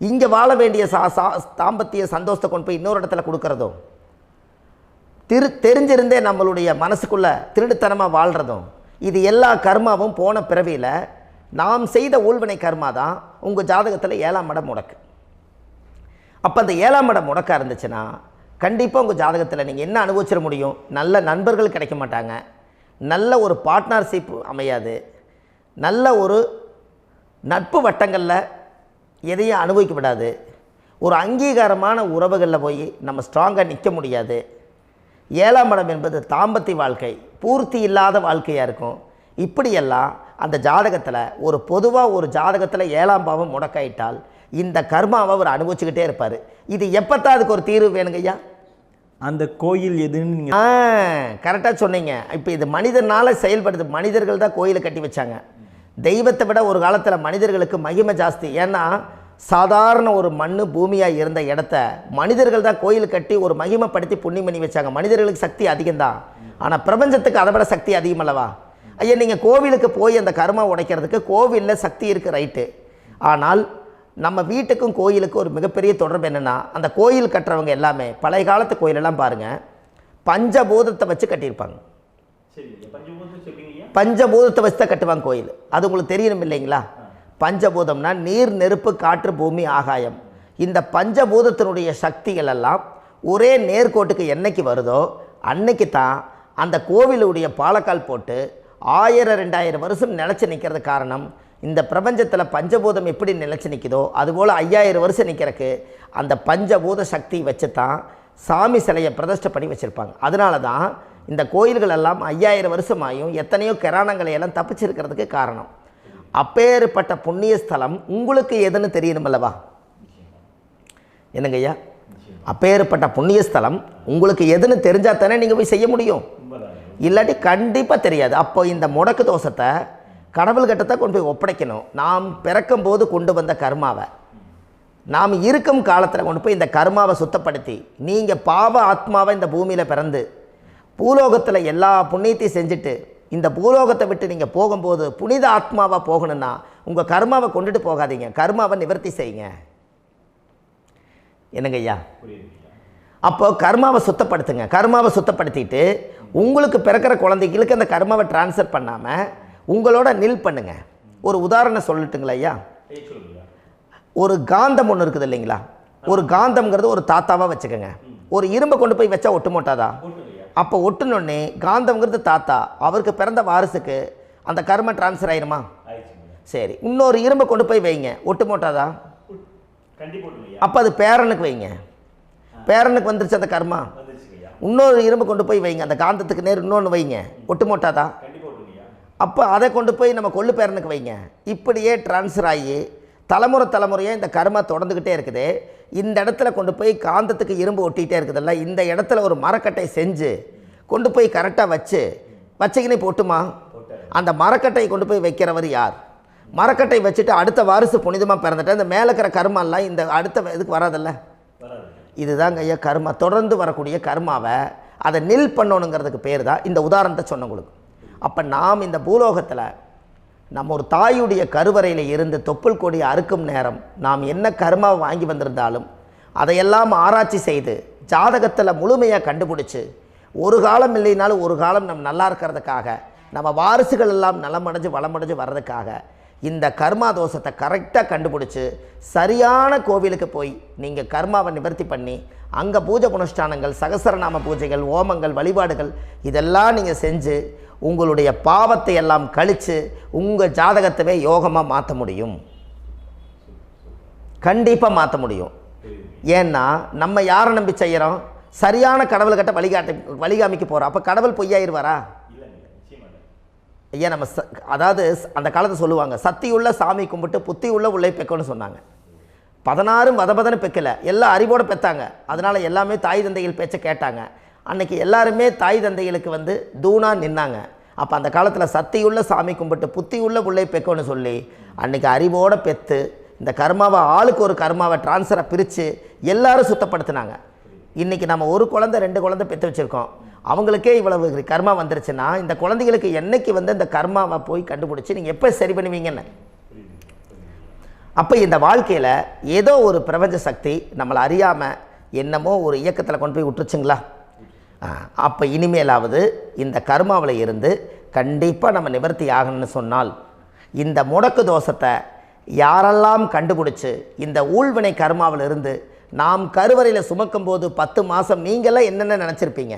[SPEAKER 1] இங்கே வாழ வேண்டிய தாம்பத்திய சந்தோஷத்தை கொண்டு போய் இன்னொரு இடத்துல கொடுக்கறதும், தெரிஞ்சிருந்தே நம்மளுடைய மனசுக்குள்ளே திருடுத்தனமாக வாழ்கிறதும், இது எல்லா கர்மாவும் போன பிறவியில் நாம் செய்த ஊழ்வினை கர்மா தான் உங்கள் ஜாதகத்தில் 7ஆம் இடம் முடக்கு. அப்போ அந்த 7ஆம் இடம் முடக்கா இருந்துச்சுன்னா கண்டிப்பாக உங்கள் ஜாதகத்தில் நீங்கள் என்ன அனுபவிச்சிட முடியும்? நல்ல நண்பர்கள் கிடைக்க மாட்டாங்க, நல்ல ஒரு பார்ட்னர்ஷிப் அமையாது, நல்ல ஒரு நட்பு வட்டங்களில் எதையும் அனுபவிக்க விடாது, ஒரு அங்கீகாரமான உறவுகளில் போய் நம்ம ஸ்ட்ராங்காக நிற்க முடியாது. 7ஆம் இடம் என்பது தாம்பத்திய வாழ்க்கை, பூர்த்தி இல்லாத வாழ்க்கையாக இருக்கும். இப்படியெல்லாம் அந்த ஜாதகத்தில் ஒரு பொதுவாக ஒரு ஜாதகத்தில் 7ஆம் பாவம் முடக்காயிட்டால் இந்த கர்மாவை அவர் அனுபவிச்சுக்கிட்டே இருப்பார். இது எப்போத்தான் அதுக்கு ஒரு தீர்வு வேணுங்கய்யா?
[SPEAKER 2] அந்த கோயில் எதுன்னு நீங்கள்
[SPEAKER 1] கரெக்டாக சொன்னீங்க. இப்போ இது மனிதனால் செயல்படுது. மனிதர்கள் தான் கோயிலை கட்டி வச்சாங்க. தெய்வத்தை விட ஒரு காலத்தில் மனிதர்களுக்கு மகிமை ஜாஸ்தி. ஏன்னா சாதாரண ஒரு மண் பூமியாக இருந்த இடத்த மனிதர்கள் தான் கோயில் கட்டி ஒரு மகிமைப்படுத்தி புண்ணியம் பண்ணி வச்சாங்க. மனிதர்களுக்கு சக்தி அதிகம்தான், ஆனால் பிரபஞ்சத்துக்கு அதை விட சக்தி அதிகம் அல்லவா? ஐயா, நீங்கள் கோவிலுக்கு போய் அந்த கர்மா உடைக்கிறதுக்கு கோவிலில் சக்தி இருக்குது, ரைட்டு. ஆனால் நம்ம வீட்டுக்கும் கோயிலுக்கும் ஒரு மிகப்பெரிய தொடர்பு என்னென்னா, அந்த கோயில் கட்டுறவங்க எல்லாமே பழைய காலத்து கோயிலெல்லாம் பாருங்கள், பஞ்சபூதத்தை வச்சு கட்டியிருப்பாங்க. பஞ்சபூதத்தை வச்சு தான் கட்டுவாங்க கோயில். அது உங்களுக்கு தெரியணும் இல்லைங்களா? பஞ்சபூதம்னா நீர், நெருப்பு, காற்று, பூமி, ஆகாயம். இந்த பஞ்சபூதத்தினுடைய சக்திகள் எல்லாம் ஒரே நேர்கோட்டுக்கு என்னைக்கு வருதோ அன்னைக்கு தான் அந்த கோவிலுடைய பாலக்கால் போட்டு 1000-2000 வருஷம் நிலச்சி நிற்கிறது. காரணம், இந்த பிரபஞ்சத்தில் பஞ்சபூதம் எப்படி நிலச்சி நிற்குதோ அதுபோல் 5000 வருஷம் நிற்கிறதுக்கு அந்த பஞ்சபூத சக்தி வச்சு தான் சாமி சிலையை பிரதிஷ்டை பண்ணி வச்சுருப்பாங்க. அதனால தான் இந்த கோயில்கள் எல்லாம் 5000 வருஷமாயும் எத்தனையோ கிராணங்களை எல்லாம் தப்பிச்சிருக்கிறதுக்கு காரணம். அப்பேற்பட்ட புண்ணிய ஸ்தலம் உங்களுக்கு எதுன்னு தெரியணும் அல்லவா? என்னங்க ஐயா? அப்பேற்பட்ட புண்ணிய ஸ்தலம் உங்களுக்கு எதுன்னு தெரிஞ்சால் தானே நீங்கள் போய் செய்ய முடியும், இல்லாட்டி கண்டிப்பாக தெரியாது. அப்போ இந்த முடக்கு தோஷத்தை கடவுள்கிட்ட கொண்டு போய் ஒப்படைக்கணும். நாம் பிறக்கும் போது கொண்டு வந்த கர்மாவை நாம் இருக்கும் காலத்தில் கொண்டு போய் இந்த கர்மாவை சுத்தப்படுத்தி, நீங்கள் பாவ ஆத்மாவை இந்த பூமியில் பிறந்து பூலோகத்தில் எல்லா புண்ணியத்தையும் செஞ்சுட்டு இந்த பூலோகத்தை விட்டு நீங்கள் போகும்போது புனித ஆத்மாவாக போகணுன்னா உங்கள் கர்மாவை கொண்டுட்டு போகாதீங்க, கர்மாவை நிவர்த்தி செய்யுங்க. என்னங்க ஐயா? அப்போ கர்மாவை சுத்தப்படுத்துங்க. கர்மாவை சுத்தப்படுத்திட்டு உங்களுக்கு பிறக்கிற குழந்தைகளுக்கு அந்த கர்மாவை டிரான்ஸ்ஃபர் பண்ணாமல் உங்களோட நில் பண்ணுங்க. ஒரு உதாரணம் சொல்லட்டுங்களா ஐயா? ஒரு காந்தம் ஒன்று இருக்குது இல்லைங்களா? ஒரு காந்தம்ங்கிறது ஒரு தாத்தாவாக வச்சுக்கோங்க. ஒரு இரும்பை கொண்டு போய் வச்சா ஒட்டு மோட்டாதா? அப்போ ஒட்டுனோடனே காந்தம்ங்கிறது தாத்தா, அவருக்கு பிறந்த வாரிசுக்கு அந்த கர்ம டிரான்ஸ்ஃபர் ஆயிருமா? சரி, இன்னொரு இரும்பை கொண்டு போய் வைங்க, ஒட்டு மோட்டாதா? அப்போ அது பேரனுக்கு வைங்க, பேரனுக்கு வந்துருச்சு அந்த கர்மா. இன்னொரு இரும்பை கொண்டு போய் வைங்க, அந்த காந்தத்துக்கு நேர் இன்னொன்று வைங்க, ஒட்டு மோட்டாதா? அப்போ அதை கொண்டு போய் நம்ம கொள்ளு பேரனுக்கு வைங்க. இப்படியே டிரான்ஸ்ஃபர் ஆகி தலைமுறையாக இந்த கர்மா தொடர்ந்துக்கிட்டே இருக்குது. இந்த இடத்துல கொண்டு போய் காந்தத்துக்கு இரும்பு ஒட்டிகிட்டே இருக்குதுல்ல, இந்த இடத்துல ஒரு மரக்கட்டை செஞ்சு கொண்டு போய் கரெக்டாக வச்சுக்கினே போட்டுமா? அந்த மரக்கட்டையை கொண்டு போய் வைக்கிறவர் யார்? மரக்கட்டை வச்சுட்டு அடுத்த வாரிசு புனிதமாக பிறந்துட்டு அந்த மேலே இருக்கிற கர்மாலாம் இந்த அடுத்த இதுக்கு வராதில்ல. இதுதாங்க ஐயா கர்மா. தொடர்ந்து வரக்கூடிய கர்மாவை அதை நில் பண்ணணுங்கிறதுக்கு பேர் தான் இந்த உதாரணத்தை சொன்னவங்களுக்கு. அப்போ நாம் இந்த பூலோகத்தில் நம்ம ஒரு தாயுடைய கருவறையில் இருந்து தொப்புள் கொடி அறுக்கும் நேரம் நாம் என்ன கர்மாவை வாங்கி வந்திருந்தாலும் அதையெல்லாம் ஆராய்ச்சி செய்து ஜாதகத்தில் முழுமையாக கண்டுபிடிச்சி ஒரு காலம் இல்லைனாலும் ஒரு காலம் நம்ம நல்லா இருக்கிறதுக்காக, நம்ம வாரிசுகள் எல்லாம் நலமடைஞ்சு வளமடைஞ்சு வர்றதுக்காக இந்த கர்மா தோஷத்தை கரெக்டாக கண்டுபிடிச்சி சரியான கோவிலுக்கு போய் நீங்கள் கர்மாவை நிவர்த்தி பண்ணி அங்கே பூஜை புனஸ்தானங்கள், சகசரநாம பூஜைகள், ஓமங்கள், வழிபாடுகள் இதெல்லாம் நீங்கள் செஞ்சு உங்களுடைய பாவத்தை எல்லாம் கழித்து உங்கள் ஜாதகத்தவே யோகமாக மாற்ற முடியும். கண்டிப்பாக மாற்ற முடியும். ஏன்னா நம்ம யாரை நம்பி செய்கிறோம்? சரியான கடவுள்கிட்ட வழிகாமிக்க போகிறோம். அப்போ கடவுள் பொய்யாயிருவாரா? ஐயா நம்ம அதாவது அந்த காலத்தை சொல்லுவாங்க, சத்தியுள்ள சாமி கும்பிட்டு புத்தி உள்ள உள்ளே பெக்கணும்னு சொன்னாங்க. 16 வதபதன்னு பெக்கலை, எல்லாம் அறிவோடு பெற்றாங்க. அதனால் எல்லாமே தாய் தந்தைகள் பேச்சை கேட்டாங்க. அன்றைக்கி எல்லாருமே தாய் தந்தைகளுக்கு தூணாக நின்னாங்க. அப்போ அந்த காலத்தில் சத்தியுள்ள சாமி கும்பிட்டு புத்தி உள்ள உள்ளே பெக்கணும்னு சொல்லி அன்றைக்கி அறிவோடு பெற்று இந்த கர்மாவை ஆளுக்கு ஒரு கர்மாவை டிரான்ஸ்ஃபரை பிரித்து எல்லாரும் சுத்தப்படுத்தினாங்க. இன்றைக்கி நம்ம ஒரு குழந்தை 2 குழந்தை பெற்று வச்சுருக்கோம். அவங்களுக்கே இவ்வளவு கர்மா வந்துருச்சுன்னா இந்த குழந்தைகளுக்கு என்னைக்கு இந்த கர்மாவை போய் கண்டுபிடிச்சி நீங்கள் எப்போ சரி பண்ணுவீங்கன்னு. அப்போ இந்த வாழ்க்கையில் ஏதோ ஒரு பிரபஞ்ச சக்தி நம்மளை அறியாமல் என்னமோ ஒரு இயக்கத்தில் கொண்டு போய் விட்டுருச்சுங்களா? அப்போ இனிமேலாவது இந்த கர்மாவில் இருந்து கண்டிப்பாக நம்ம நிவர்த்தி ஆகணும்னு சொன்னால் இந்த முடக்கு தோஷத்தை யாரெல்லாம் கண்டுபிடிச்சி இந்த ஊழ்வினை கர்மாவில் இருந்து நாம் கருவறையில் சுமக்கும் போது 10 மாதம் நீங்களாம் என்னென்ன நினச்சிருப்பீங்க?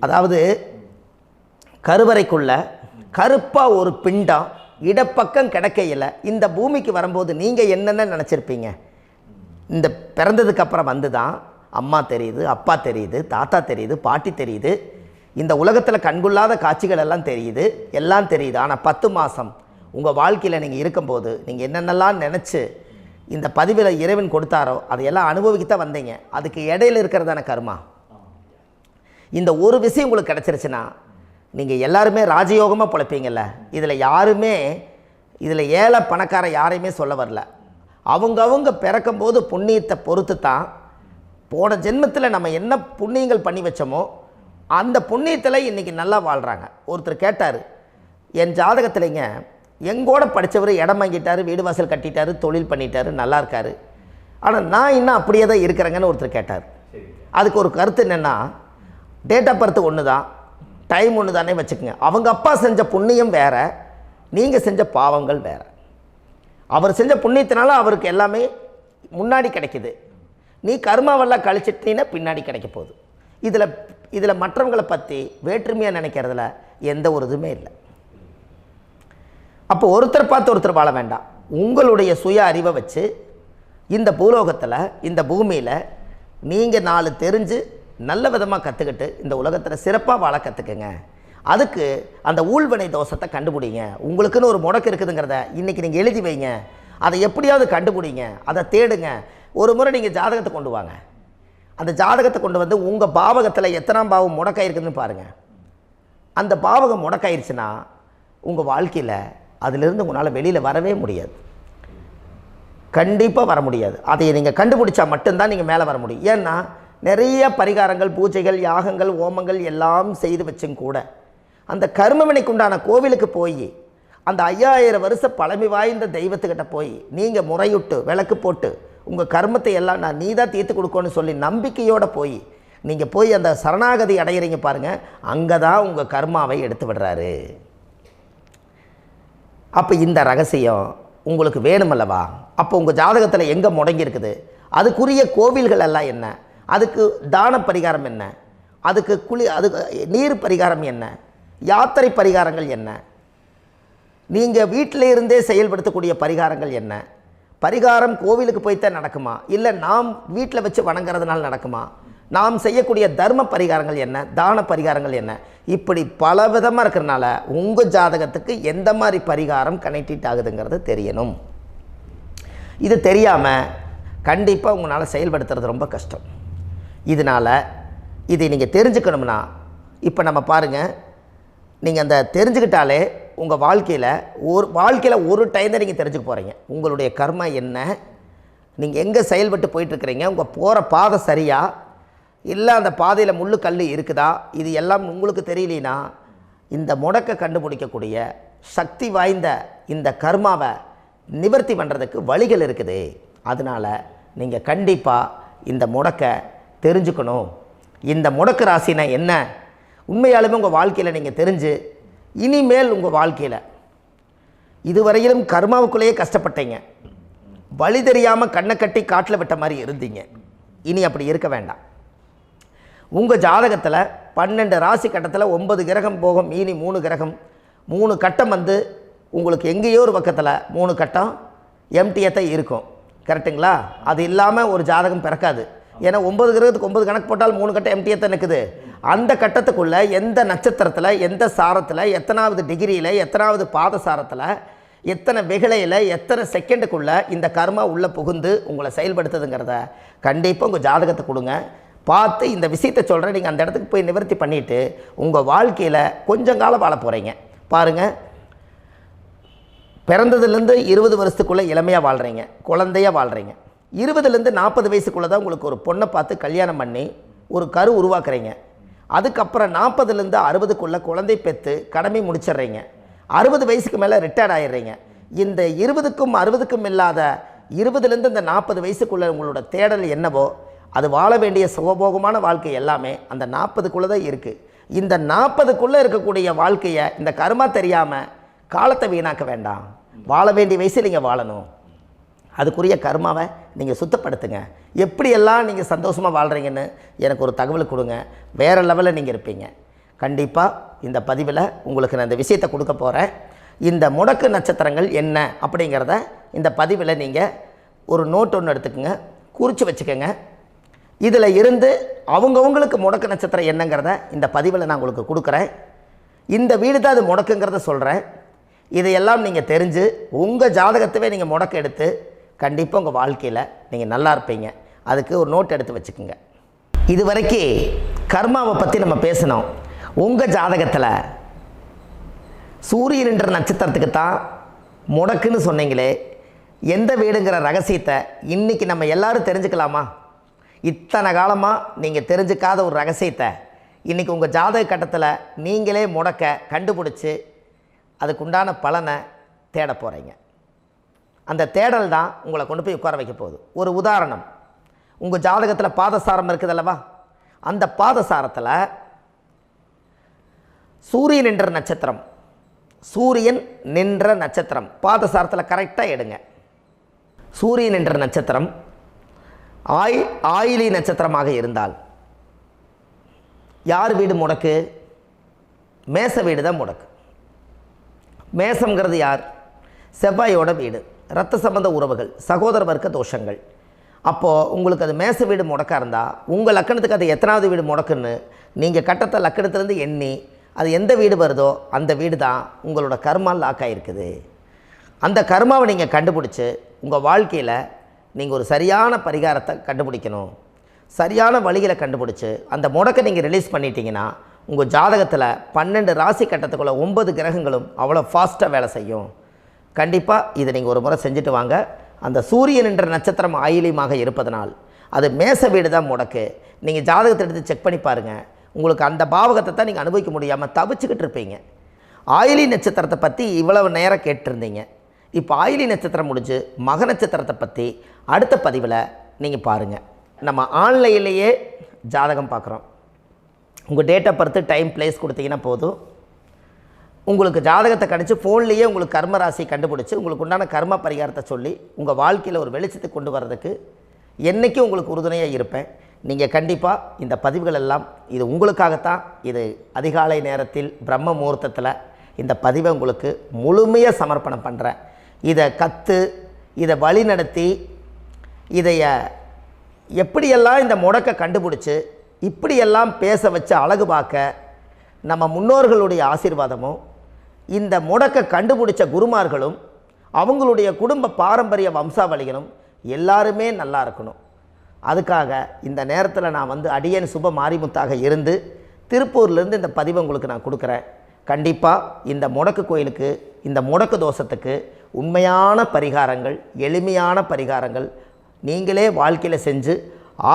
[SPEAKER 1] அதாவது கருவறைக்குள்ள கருப்பாக ஒரு பிண்டம் இடப்பக்கம் கிடக்கையில் இந்த பூமிக்கு வரும்போது நீங்கள் என்னென்ன நினச்சிருப்பீங்க? இந்த பிறந்ததுக்கு அப்புறம் வந்து தான் அம்மா தெரியுது, அப்பா தெரியுது, தாத்தா தெரியுது, பாட்டி தெரியுது, இந்த உலகத்தில் கண்கொள்ளாத காட்சிகள் எல்லாம் தெரியுது, எல்லாம் தெரியுது. ஆனால் 10 மாதம் உங்கள் வாழ்க்கையில் நீங்கள் இருக்கும்போது நீங்கள் என்னென்னலாம் நினச்சி இந்த பதிவில் இறைவன் கொடுத்தாரோ அதையெல்லாம் அனுபவிக்கத்தான் வந்தீங்க. அதுக்கு இடையில இருக்கிறதான கர்மா. இந்த ஒரு விஷயம் உங்களுக்கு கிடச்சிருச்சுன்னா நீங்கள் எல்லாருமே ராஜயோகமாக பிழைப்பீங்கள்ல. இதில் ஏழை பணக்கார யாரையுமே சொல்ல வரல. அவங்க பிறக்கும்போது புண்ணியத்தை பொறுத்து தான் போன ஜென்மத்தில் நம்ம என்ன புண்ணியங்கள் பண்ணி வச்சோமோ அந்த புண்ணியத்தில் இன்றைக்கி நல்லா வாழ்கிறாங்க. ஒருத்தர் கேட்டார், என் ஜாதகத்தில்ங்க எங்கூட படித்தவர் இடம் வாங்கிட்டார், வீடு வாசல் கட்டிட்டார், தொழில் பண்ணிட்டார், நல்லா இருக்கார், ஆனால் நான் இன்னும் அப்படியே தான் இருக்கிறேங்கன்னு ஒருத்தர் கேட்டார். அதுக்கு ஒரு கருத்து என்னென்னா, டேட் ஆஃப் பர்த் ஒன்று தான், டைம் ஒன்று தானே வச்சுக்கோங்க. அவங்க அப்பா செஞ்ச புண்ணியம் வேறு, நீங்கள் செஞ்ச பாவங்கள் வேறு. அவர் செஞ்ச புண்ணியத்தினால அவருக்கு எல்லாமே முன்னாடி கிடைக்கிது. நீ கர்மாவெல்லாம் கழிச்சிட்டினா பின்னாடி கிடைக்க போகுது. இதில் மற்றவங்களை பற்றி வேற்றுமையாக நினைக்கிறதுல எந்த ஒரு இதுவுமே இல்லை. அப்போ ஒருத்தர் பார்த்து ஒருத்தர் வாழ வேண்டாம். உங்களுடைய சுய அறிவை வச்சு இந்த பூலோகத்தில் இந்த பூமியில் நீங்கள் 4 தெரிஞ்சு நல்ல விதமாக கற்றுக்கிட்டு இந்த உலகத்தில் சிறப்பாக வாழ கற்றுக்குங்க. அதுக்கு அந்த ஊழ்வினை தோஷத்தை கண்டுபிடிங்க. உங்களுக்குன்னு ஒரு முடக்கு இருக்குதுங்கிறத இன்றைக்கி நீங்கள் எழுதி வைங்க. அதை எப்படியாவது கண்டுபிடிங்க, அதை தேடுங்க. ஒரு முறை நீங்கள் ஜாதகத்தை கொண்டு வாங்க. அந்த ஜாதகத்தை கொண்டு வந்து உங்கள் பாவகத்தில் எத்தனாம் பாவம் முடக்காயிருக்குதுன்னு பாருங்கள். அந்த பாவகம் முடக்காயிருச்சுன்னா உங்கள் வாழ்க்கையில் அதிலிருந்து உங்களால் வெளியில் வரவே முடியாது, கண்டிப்பாக வர முடியாது. அதை நீங்கள் கண்டுபிடிச்சா மட்டும்தான் நீங்கள் மேலே வர முடியும். ஏன்னா நிறைய பரிகாரங்கள், பூஜைகள், யாகங்கள், ஓமங்கள் எல்லாம் செய்து வச்சும் கூட அந்த கர்மவினைக்கு உண்டான கோவிலுக்கு போய் அந்த 5000 வருஷ பழமை வாய்ந்த தெய்வத்துக்கிட்ட போய் நீங்கள் முறையிட்டு விளக்கு போட்டு உங்கள் கர்மத்தை எல்லாம் நான் நீ தான் தீர்த்து கொடுக்கணும்னு சொல்லி நம்பிக்கையோடு நீங்கள் போய் அந்த சரணாகதி அடையிறீங்க பாருங்கள், அங்கே தான் உங்கள் கர்மாவை எடுத்து விடுறாரு. அப்போ இந்த ரகசியம் உங்களுக்கு வேணுமல்லவா? அப்போ உங்கள் ஜாதகத்தில் எங்கே முடங்கி அதுக்குரிய கோவில்கள் எல்லாம் என்ன, அதுக்கு தான பரிகாரம் என்ன, அதுக்கு நீர் பரிகாரம் என்ன, யாத்திரை பரிகாரங்கள் என்ன, நீங்கள் வீட்டில் இருந்தே செயல்படுத்தக்கூடிய பரிகாரங்கள் என்ன, பரிகாரம் கோவிலுக்கு போய்த்தான் நடக்குமா, இல்லை நாம் வீட்டில் வச்சு வணங்குறதுனால நடக்குமா, நாம் செய்யக்கூடிய தர்ம பரிகாரங்கள் என்ன, தான பரிகாரங்கள் என்ன, இப்படி பல விதமாக இருக்கிறனால உங்கள் ஜாதகத்துக்கு எந்த மாதிரி பரிகாரம் கனெக்ட் ஆகுதுங்கிறது தெரியணும். இது தெரியாமல் கண்டிப்பாக உங்களால் செயல்படுத்துறது ரொம்ப கஷ்டம். இதனால் இதை நீங்கள் தெரிஞ்சுக்கணும்னா இப்போ நம்ம பாருங்கள், நீங்கள் அந்த தெரிஞ்சுக்கிட்டாலே உங்கள் வாழ்க்கையில் ஒரு டைம் தான் நீங்கள் தெரிஞ்சுக்க போகிறீங்க. உங்களுடைய கர்மா என்ன, நீங்கள் எங்கே செயல்பட்டு போயிட்டுருக்கிறீங்க, உங்கள் போகிற பாதை சரியா இல்லை அந்த பாதையில் முள்ளு கல் இருக்குதா, இது எல்லாம் உங்களுக்கு தெரியலனா இந்த முடக்கை கண்டுபிடிக்கக்கூடிய சக்தி வாய்ந்த இந்த கர்மாவை நிவர்த்தி பண்ணுறதுக்கு வழிகள் இருக்குது. அதனால் நீங்கள் கண்டிப்பாக இந்த முடக்கை தெரிஞ்சுக்கணும். இந்த முடக்கு ராசினா என்ன உண்மையாலுமே உங்கள் வாழ்க்கையில் நீங்கள் தெரிஞ்சு இனிமேல் உங்கள் வாழ்க்கையில் இதுவரையிலும் கர்மாவுக்குள்ளேயே கஷ்டப்பட்டீங்க, வழி தெரியாமல் கண்ணை கட்டி காட்டில் விட்ட மாதிரி இருந்தீங்க. இனி அப்படி இருக்க வேண்டாம். உங்கள் ஜாதகத்தில் 12 ராசி கட்டத்தில் 9 கிரகம் போகும், மீனி 3 கிரகம், 3 கட்டம் உங்களுக்கு எங்கேயோ ஒரு பக்கத்தில் 3 கட்டம் எம்டியாக தான் இருக்கும். கரெக்டுங்களா? அது இல்லாமல் ஒரு ஜாதகம் பிறக்காது. ஏன்னா 9 கிரகத்துக்கு 9 கணக்கு போட்டால் 3 கட்டம் எம்டியாக தான் நிற்குது. அந்த கட்டத்துக்குள்ளே எந்த நட்சத்திரத்தில், எந்த சாரத்தில், எத்தனாவது டிகிரியில், எத்தனாவது பாதசாரத்தில், எத்தனை வெகுளையில், எத்தனை செகண்டுக்குள்ளே இந்த கர்மா உள்ளே புகுந்து உங்களை செயல்படுத்துதுங்கிறத கண்டிப்பாக உங்கள் ஜாதகத்தை கொடுங்க. பார்த்து இந்த விஷயத்தை சொல்கிறேன், நீங்கள் அந்த இடத்துக்கு போய் நிவர்த்தி பண்ணிவிட்டு உங்கள் வாழ்க்கையில் கொஞ்சம் காலம் வாழ போகிறீங்க. பாருங்கள், பிறந்ததுலேருந்து 20 வருஷத்துக்குள்ளே இளமையாக வாழ்கிறீங்க, குழந்தையாக வாழ்கிறீங்க. 20லேருந்து 40 வயசுக்குள்ளே தான் உங்களுக்கு ஒரு பொண்ணை பார்த்து கல்யாணம் பண்ணி ஒரு கரு உருவாக்குறீங்க. அதுக்கப்புறம் 40லேருந்து 60க்குள்ளே குழந்தை பெற்று கடமை முடிச்சிடுறீங்க. 60 வயசுக்கு மேலே ரிட்டையர்ட் ஆகிடுறீங்க. இந்த 20க்கும் 60க்கும் இல்லாத 20லேருந்து இந்த 40 வயசுக்குள்ளே உங்களோட தேடல் என்னவோ அது வாழ வேண்டிய சுகபோகமான வாழ்க்கை எல்லாமே அந்த 40க்குள்ளே தான் இருக்குது. இந்த 40க்குள்ளே இருக்கக்கூடிய வாழ்க்கையை இந்த கர்மா தெரியாமல் காலத்தை வீணாக்க வேண்டாம். வாழ வேண்டிய வயசில் நீங்கள் வாழணும். அதுக்குரிய கர்மாவை நீங்கள் சுத்தப்படுத்துங்க. எப்படியெல்லாம் நீங்கள் சந்தோஷமாக வாழ்கிறீங்கன்னு எனக்கு ஒரு தகவல் கொடுங்க. வேறு லெவலில் நீங்கள் இருப்பீங்க. கண்டிப்பாக இந்த பதிவில் உங்களுக்கு நான் இந்த விஷயத்தை கொடுக்க போகிறேன். இந்த முடக்கு நட்சத்திரங்கள் என்ன அப்படிங்கிறத இந்த பதிவில் நீங்கள் ஒரு நோட் ஒன்று எடுத்துக்கோங்க, குறித்து வச்சுக்கோங்க. இதில் இருந்து அவங்கவுங்களுக்கு முடக்கு நட்சத்திரம் என்னங்கிறத இந்த பதிவில் நான் உங்களுக்கு கொடுக்குறேன். இந்த வீடு தான் அது முடக்குங்கிறத சொல்கிறேன். இதையெல்லாம் நீங்கள் தெரிஞ்சு உங்கள் ஜாதகத்தவே நீங்கள் முடக்கு எடுத்து கண்டிப்பாக உங்கள் வாழ்க்கையில் நீங்கள் நல்லா இருப்பீங்க. அதுக்கு ஒரு நோட் எடுத்து வச்சுக்கோங்க. இது வரைக்கும் கர்மாவை பற்றி நம்ம பேசினோம். உங்கள் ஜாதகத்தில் சூரியன் என்ற நட்சத்திரத்துக்கு தான் முடக்குன்னு சொன்னீங்களே, எந்த வீடுங்கிற ரகசியத்தை இன்றைக்கி நம்ம எல்லோரும் தெரிஞ்சுக்கலாமா? இத்தனை காலமாக நீங்கள் தெரிஞ்சுக்காத ஒரு ரகசியத்தை இன்றைக்கி உங்கள் ஜாதக கட்டத்தில் நீங்களே முடக்க கண்டுபிடிச்சி அதுக்குண்டான பலனை தேட போகிறீங்க. அந்த தேடல் தான் உங்களை கொண்டு போய் உட்கார வைக்க போகுது. ஒரு உதாரணம், உங்கள் ஜாதகத்தில் பாதசாரம் இருக்குது அல்லவா? அந்த பாதசாரத்தில் சூரியன் என்ற நட்சத்திரம், சூரியன் நின்ற நட்சத்திரம் பாதசாரத்தில் கரெக்டாக எடுங்க. சூரியன் என்ற நட்சத்திரம் ஆயிலி நட்சத்திரமாக இருந்தால் யார் வீடு முடக்கு? மேச வீடு தான் முடக்கு. மேசம்ங்கிறது யார்? செவ்வாயோட வீடு, இரத்த சம்பந்த உறவுகள், சகோதர வர்க்க தோஷங்கள். அப்போது உங்களுக்கு அது மேச வீடு முடக்காக இருந்தால் உங்கள் லக்கணத்துக்கு அது எத்தனாவது வீடு முடக்குன்னு நீங்கள் கட்டத்தை லக்கணத்துலேருந்து எண்ணி அது எந்த வீடு வருதோ அந்த வீடு தான் உங்களோட கர்மா லாக் ஆகிருக்குது. அந்த கர்மாவை நீங்கள் கண்டுபிடிச்சி உங்கள் வாழ்க்கையில் நீங்கள் ஒரு சரியான பரிகாரத்தை கண்டுபிடிக்கணும். சரியான வழிகளை கண்டுபிடிச்சி அந்த முடக்கை நீங்கள் ரிலீஸ் பண்ணிட்டீங்கன்னா உங்கள் ஜாதகத்தில் 12 ராசி கட்டத்துக்குள்ளே 9 கிரகங்களும் அவ்வளோ ஃபாஸ்ட்டாக வேலை செய்யும். கண்டிப்பாக இதை நீங்கள் ஒரு முறை செஞ்சுட்டு வாங்க. அந்த சூரியன் என்ற நட்சத்திரம் ஆயிலியமாக இருப்பதனால் அது மேச வீடு தான் முடக்கு. நீங்கள் ஜாதகத்தை எடுத்து செக் பண்ணி பாருங்கள். உங்களுக்கு அந்த பாவகத்தை தான் நீங்கள் அனுபவிக்க முடியாமல் தவிச்சுக்கிட்டு இருப்பீங்க. ஆயிலி நட்சத்திரத்தை பற்றி இவ்வளவு நேரம் கேட்டிருந்தீங்க. இப்போ ஆயிலி நட்சத்திரம் முடிஞ்சு மக நட்சத்திரத்தை பற்றி அடுத்த பதிவில் நீங்கள் பாருங்கள். நம்ம ஆன்லைன்லேயே ஜாதகம் பார்க்குறோம். உங்கள் date of birth, time, place கொடுத்தீங்கன்னா போதும். உங்களுக்கு ஜாதகத்தை கணிச்சு ஃபோன்லேயே உங்களுக்கு கர்ம ராசி கண்டுபிடிச்சி உங்களுக்கு உண்டான கர்ம பரிகாரத்தை சொல்லி உங்கள் வாழ்க்கையில் ஒரு வெளிச்சத்தை கொண்டு வர்றதுக்கு என்றைக்கும் உங்களுக்கு உறுதுணையாக இருப்பேன். நீங்கள் கண்டிப்பாக இந்த பதிவுகள் எல்லாம் இது உங்களுக்காகத்தான். இது அதிகாலை நேரத்தில் பிரம்ம முகூர்த்தத்தில் இந்த பதிவை உங்களுக்கு முழுமையாக சமர்ப்பணம் பண்ணுறேன். இதை கற்று இதை வழி நடத்தி இதைய எப்படியெல்லாம் இந்த முடக்கை கண்டுபிடிச்சி இப்படியெல்லாம் பேச வச்சு அழகு பார்க்க நம்ம முன்னோர்களுடைய ஆசீர்வாதமும் இந்த முடக்கை கண்டுபிடிச்ச குருமார்களும் அவங்களுடைய குடும்ப பாரம்பரிய வம்சாவளிகளும் எல்லாருமே நல்லா இருக்கணும். அதுக்காக இந்த நேரத்தில் நான் வந்து அடியேன் சுப மாரிமுத்தாக இருந்து திருப்பூர்லேருந்து இந்த பதிவை உங்களுக்கு நான் கொடுக்குறேன். கண்டிப்பாக இந்த முடக்கு கோயிலுக்கு, இந்த முடக்கு தோஷத்துக்கு உண்மையான பரிகாரங்கள், எளிமையான பரிகாரங்கள் நீங்களே வாழ்க்கையில் செஞ்சு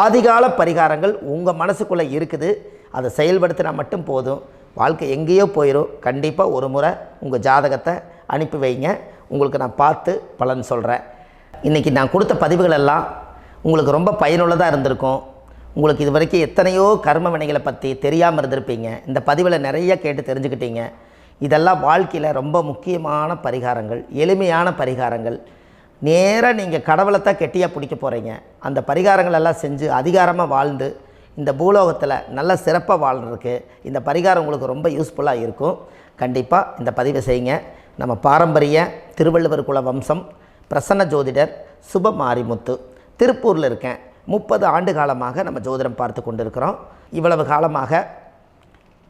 [SPEAKER 1] ஆதிகால பரிகாரங்கள் உங்கள் மனசுக்குள்ளே இருக்குது. அதை செயல்படுத்தினா மட்டும் போதும், வாழ்க்கை எங்கேயோ போயிடும். கண்டிப்பாக ஒரு முறை உங்கள் ஜாதகத்தை அனுப்பி வைங்க, உங்களுக்கு நான் பார்த்து பலன் சொல்கிறேன். இன்றைக்கி நான் கொடுத்த பதிவுகள் எல்லாம் உங்களுக்கு ரொம்ப பயனுள்ளதாக இருந்திருக்கும். உங்களுக்கு இது வரைக்கும் எத்தனையோ கர்ம வினைகளை பற்றி தெரியாமல் இருந்திருப்பீங்க. இந்த பதிவில் நிறைய கேட்டு தெரிஞ்சுக்கிட்டீங்க. இதெல்லாம் வாழ்க்கையில் ரொம்ப முக்கியமான பரிகாரங்கள், எளிமையான பரிகாரங்கள். நேராக நீங்கள் கடவுளை தான் கெட்டியாக பிடிக்க போகிறீங்க. அந்த பரிகாரங்கள் எல்லாம் செஞ்சு அதிகாரமாக வாழ்ந்து இந்த பூலோகத்தில் நல்ல சிறப்பாக வாழ்கிறதுக்கு இந்த பரிகாரம் உங்களுக்கு ரொம்ப யூஸ்ஃபுல்லாக இருக்கும். கண்டிப்பாக இந்த பதிவை செய்யுங்க. நம்ம பாரம்பரிய திருவள்ளுவர் குல வம்சம், பிரசன்ன ஜோதிடர் சுப மாரிமுத்து, திருப்பூரில் இருக்கேன். 30 ஆண்டு காலமாக நம்ம ஜோதிடம் பார்த்து கொண்டு இருக்கிறோம். இவ்வளவு காலமாக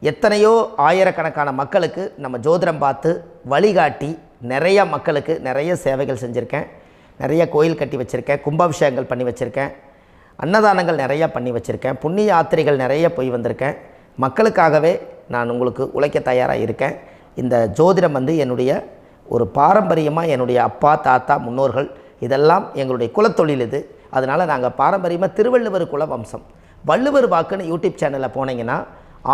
[SPEAKER 1] எத்தனையோ ஆயிரக்கணக்கான மக்களுக்கு நம்ம ஜோதிடம் பார்த்து வழிகாட்டி நிறைய மக்களுக்கு நிறைய சேவைகள் செஞ்சுருக்கேன். நிறைய கோயில் கட்டி வச்சுருக்கேன், கும்பாபிஷேகங்கள் பண்ணி வச்சுருக்கேன், அன்னதானங்கள் நிறையா பண்ணி வச்சுருக்கேன், புண்ணிய யாத்திரைகள் நிறைய போய் வந்திருக்கேன். மக்களுக்காகவே நான் உங்களுக்கு உழைக்க தயாராக இருக்கேன். இந்த ஜோதிடம் வந்து என்னுடைய ஒரு பாரம்பரியமாக, என்னுடைய அப்பா தாத்தா முன்னோர்கள் இதெல்லாம் எங்களுடைய குலத்தொழில் இது. அதனால் நாங்கள் பாரம்பரியமாக திருவள்ளுவர் குல வம்சம். வள்ளுவர் வாக்குன்னு யூடியூப் சேனலில் போனீங்கன்னா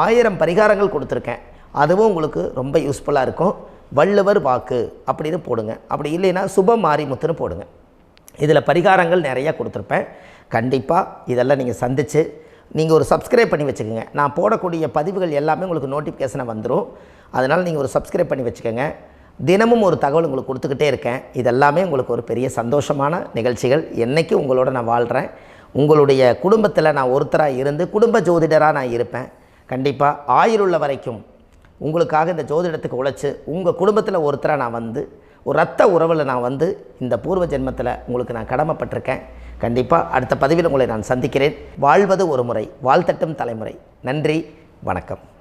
[SPEAKER 1] 1000 பரிகாரங்கள் கொடுத்துருக்கேன். அதுவும் உங்களுக்கு ரொம்ப யூஸ்ஃபுல்லாக இருக்கும். வள்ளுவர் வாக்கு அப்படின்னு போடுங்க, அப்படி இல்லைன்னா சுப மாரிமுத்துன்னு போடுங்க. இதில் பரிகாரங்கள் நிறையா கொடுத்துருப்பேன். கண்டிப்பாக இதெல்லாம் நீங்கள் சந்தித்து நீங்கள் ஒரு சப்ஸ்கிரைப் பண்ணி வச்சுக்கோங்க. நான் போடக்கூடிய பதிவுகள் எல்லாமே உங்களுக்கு நோட்டிஃபிகேஷனை வந்துடும். அதனால் நீங்கள் ஒரு சப்ஸ்கிரைப் பண்ணி வச்சுக்கோங்க. தினமும் ஒரு தகவல் உங்களுக்கு கொடுத்துக்கிட்டே இருக்கேன். இதெல்லாமே உங்களுக்கு ஒரு பெரிய சந்தோஷமான நிகழ்ச்சிகள். என்றைக்கு உங்களோட நான் வாழ்கிறேன். உங்களுடைய குடும்பத்தில் நான் ஒருத்தராக இருந்து குடும்ப ஜோதிடராக நான் இருப்பேன். கண்டிப்பாக ஆயுளுள்ள வரைக்கும் உங்களுக்காக இந்த ஜோதிடத்துக்கு உழைச்சி உங்கள் குடும்பத்தில் ஒருத்தராக நான் வந்து ஒரு ரத்த உறவில் நான் வந்து இந்த பூர்வ ஜென்மத்தில் உங்களுக்கு நான் கடமைப்பட்டிருக்கேன். கண்டிப்பாக அடுத்த பதிவில் உங்களை நான் சந்திக்கிறேன். வாழ்வது ஒரு முறை, வாழ்த்தட்டும் தலைமுறை. நன்றி, வணக்கம்.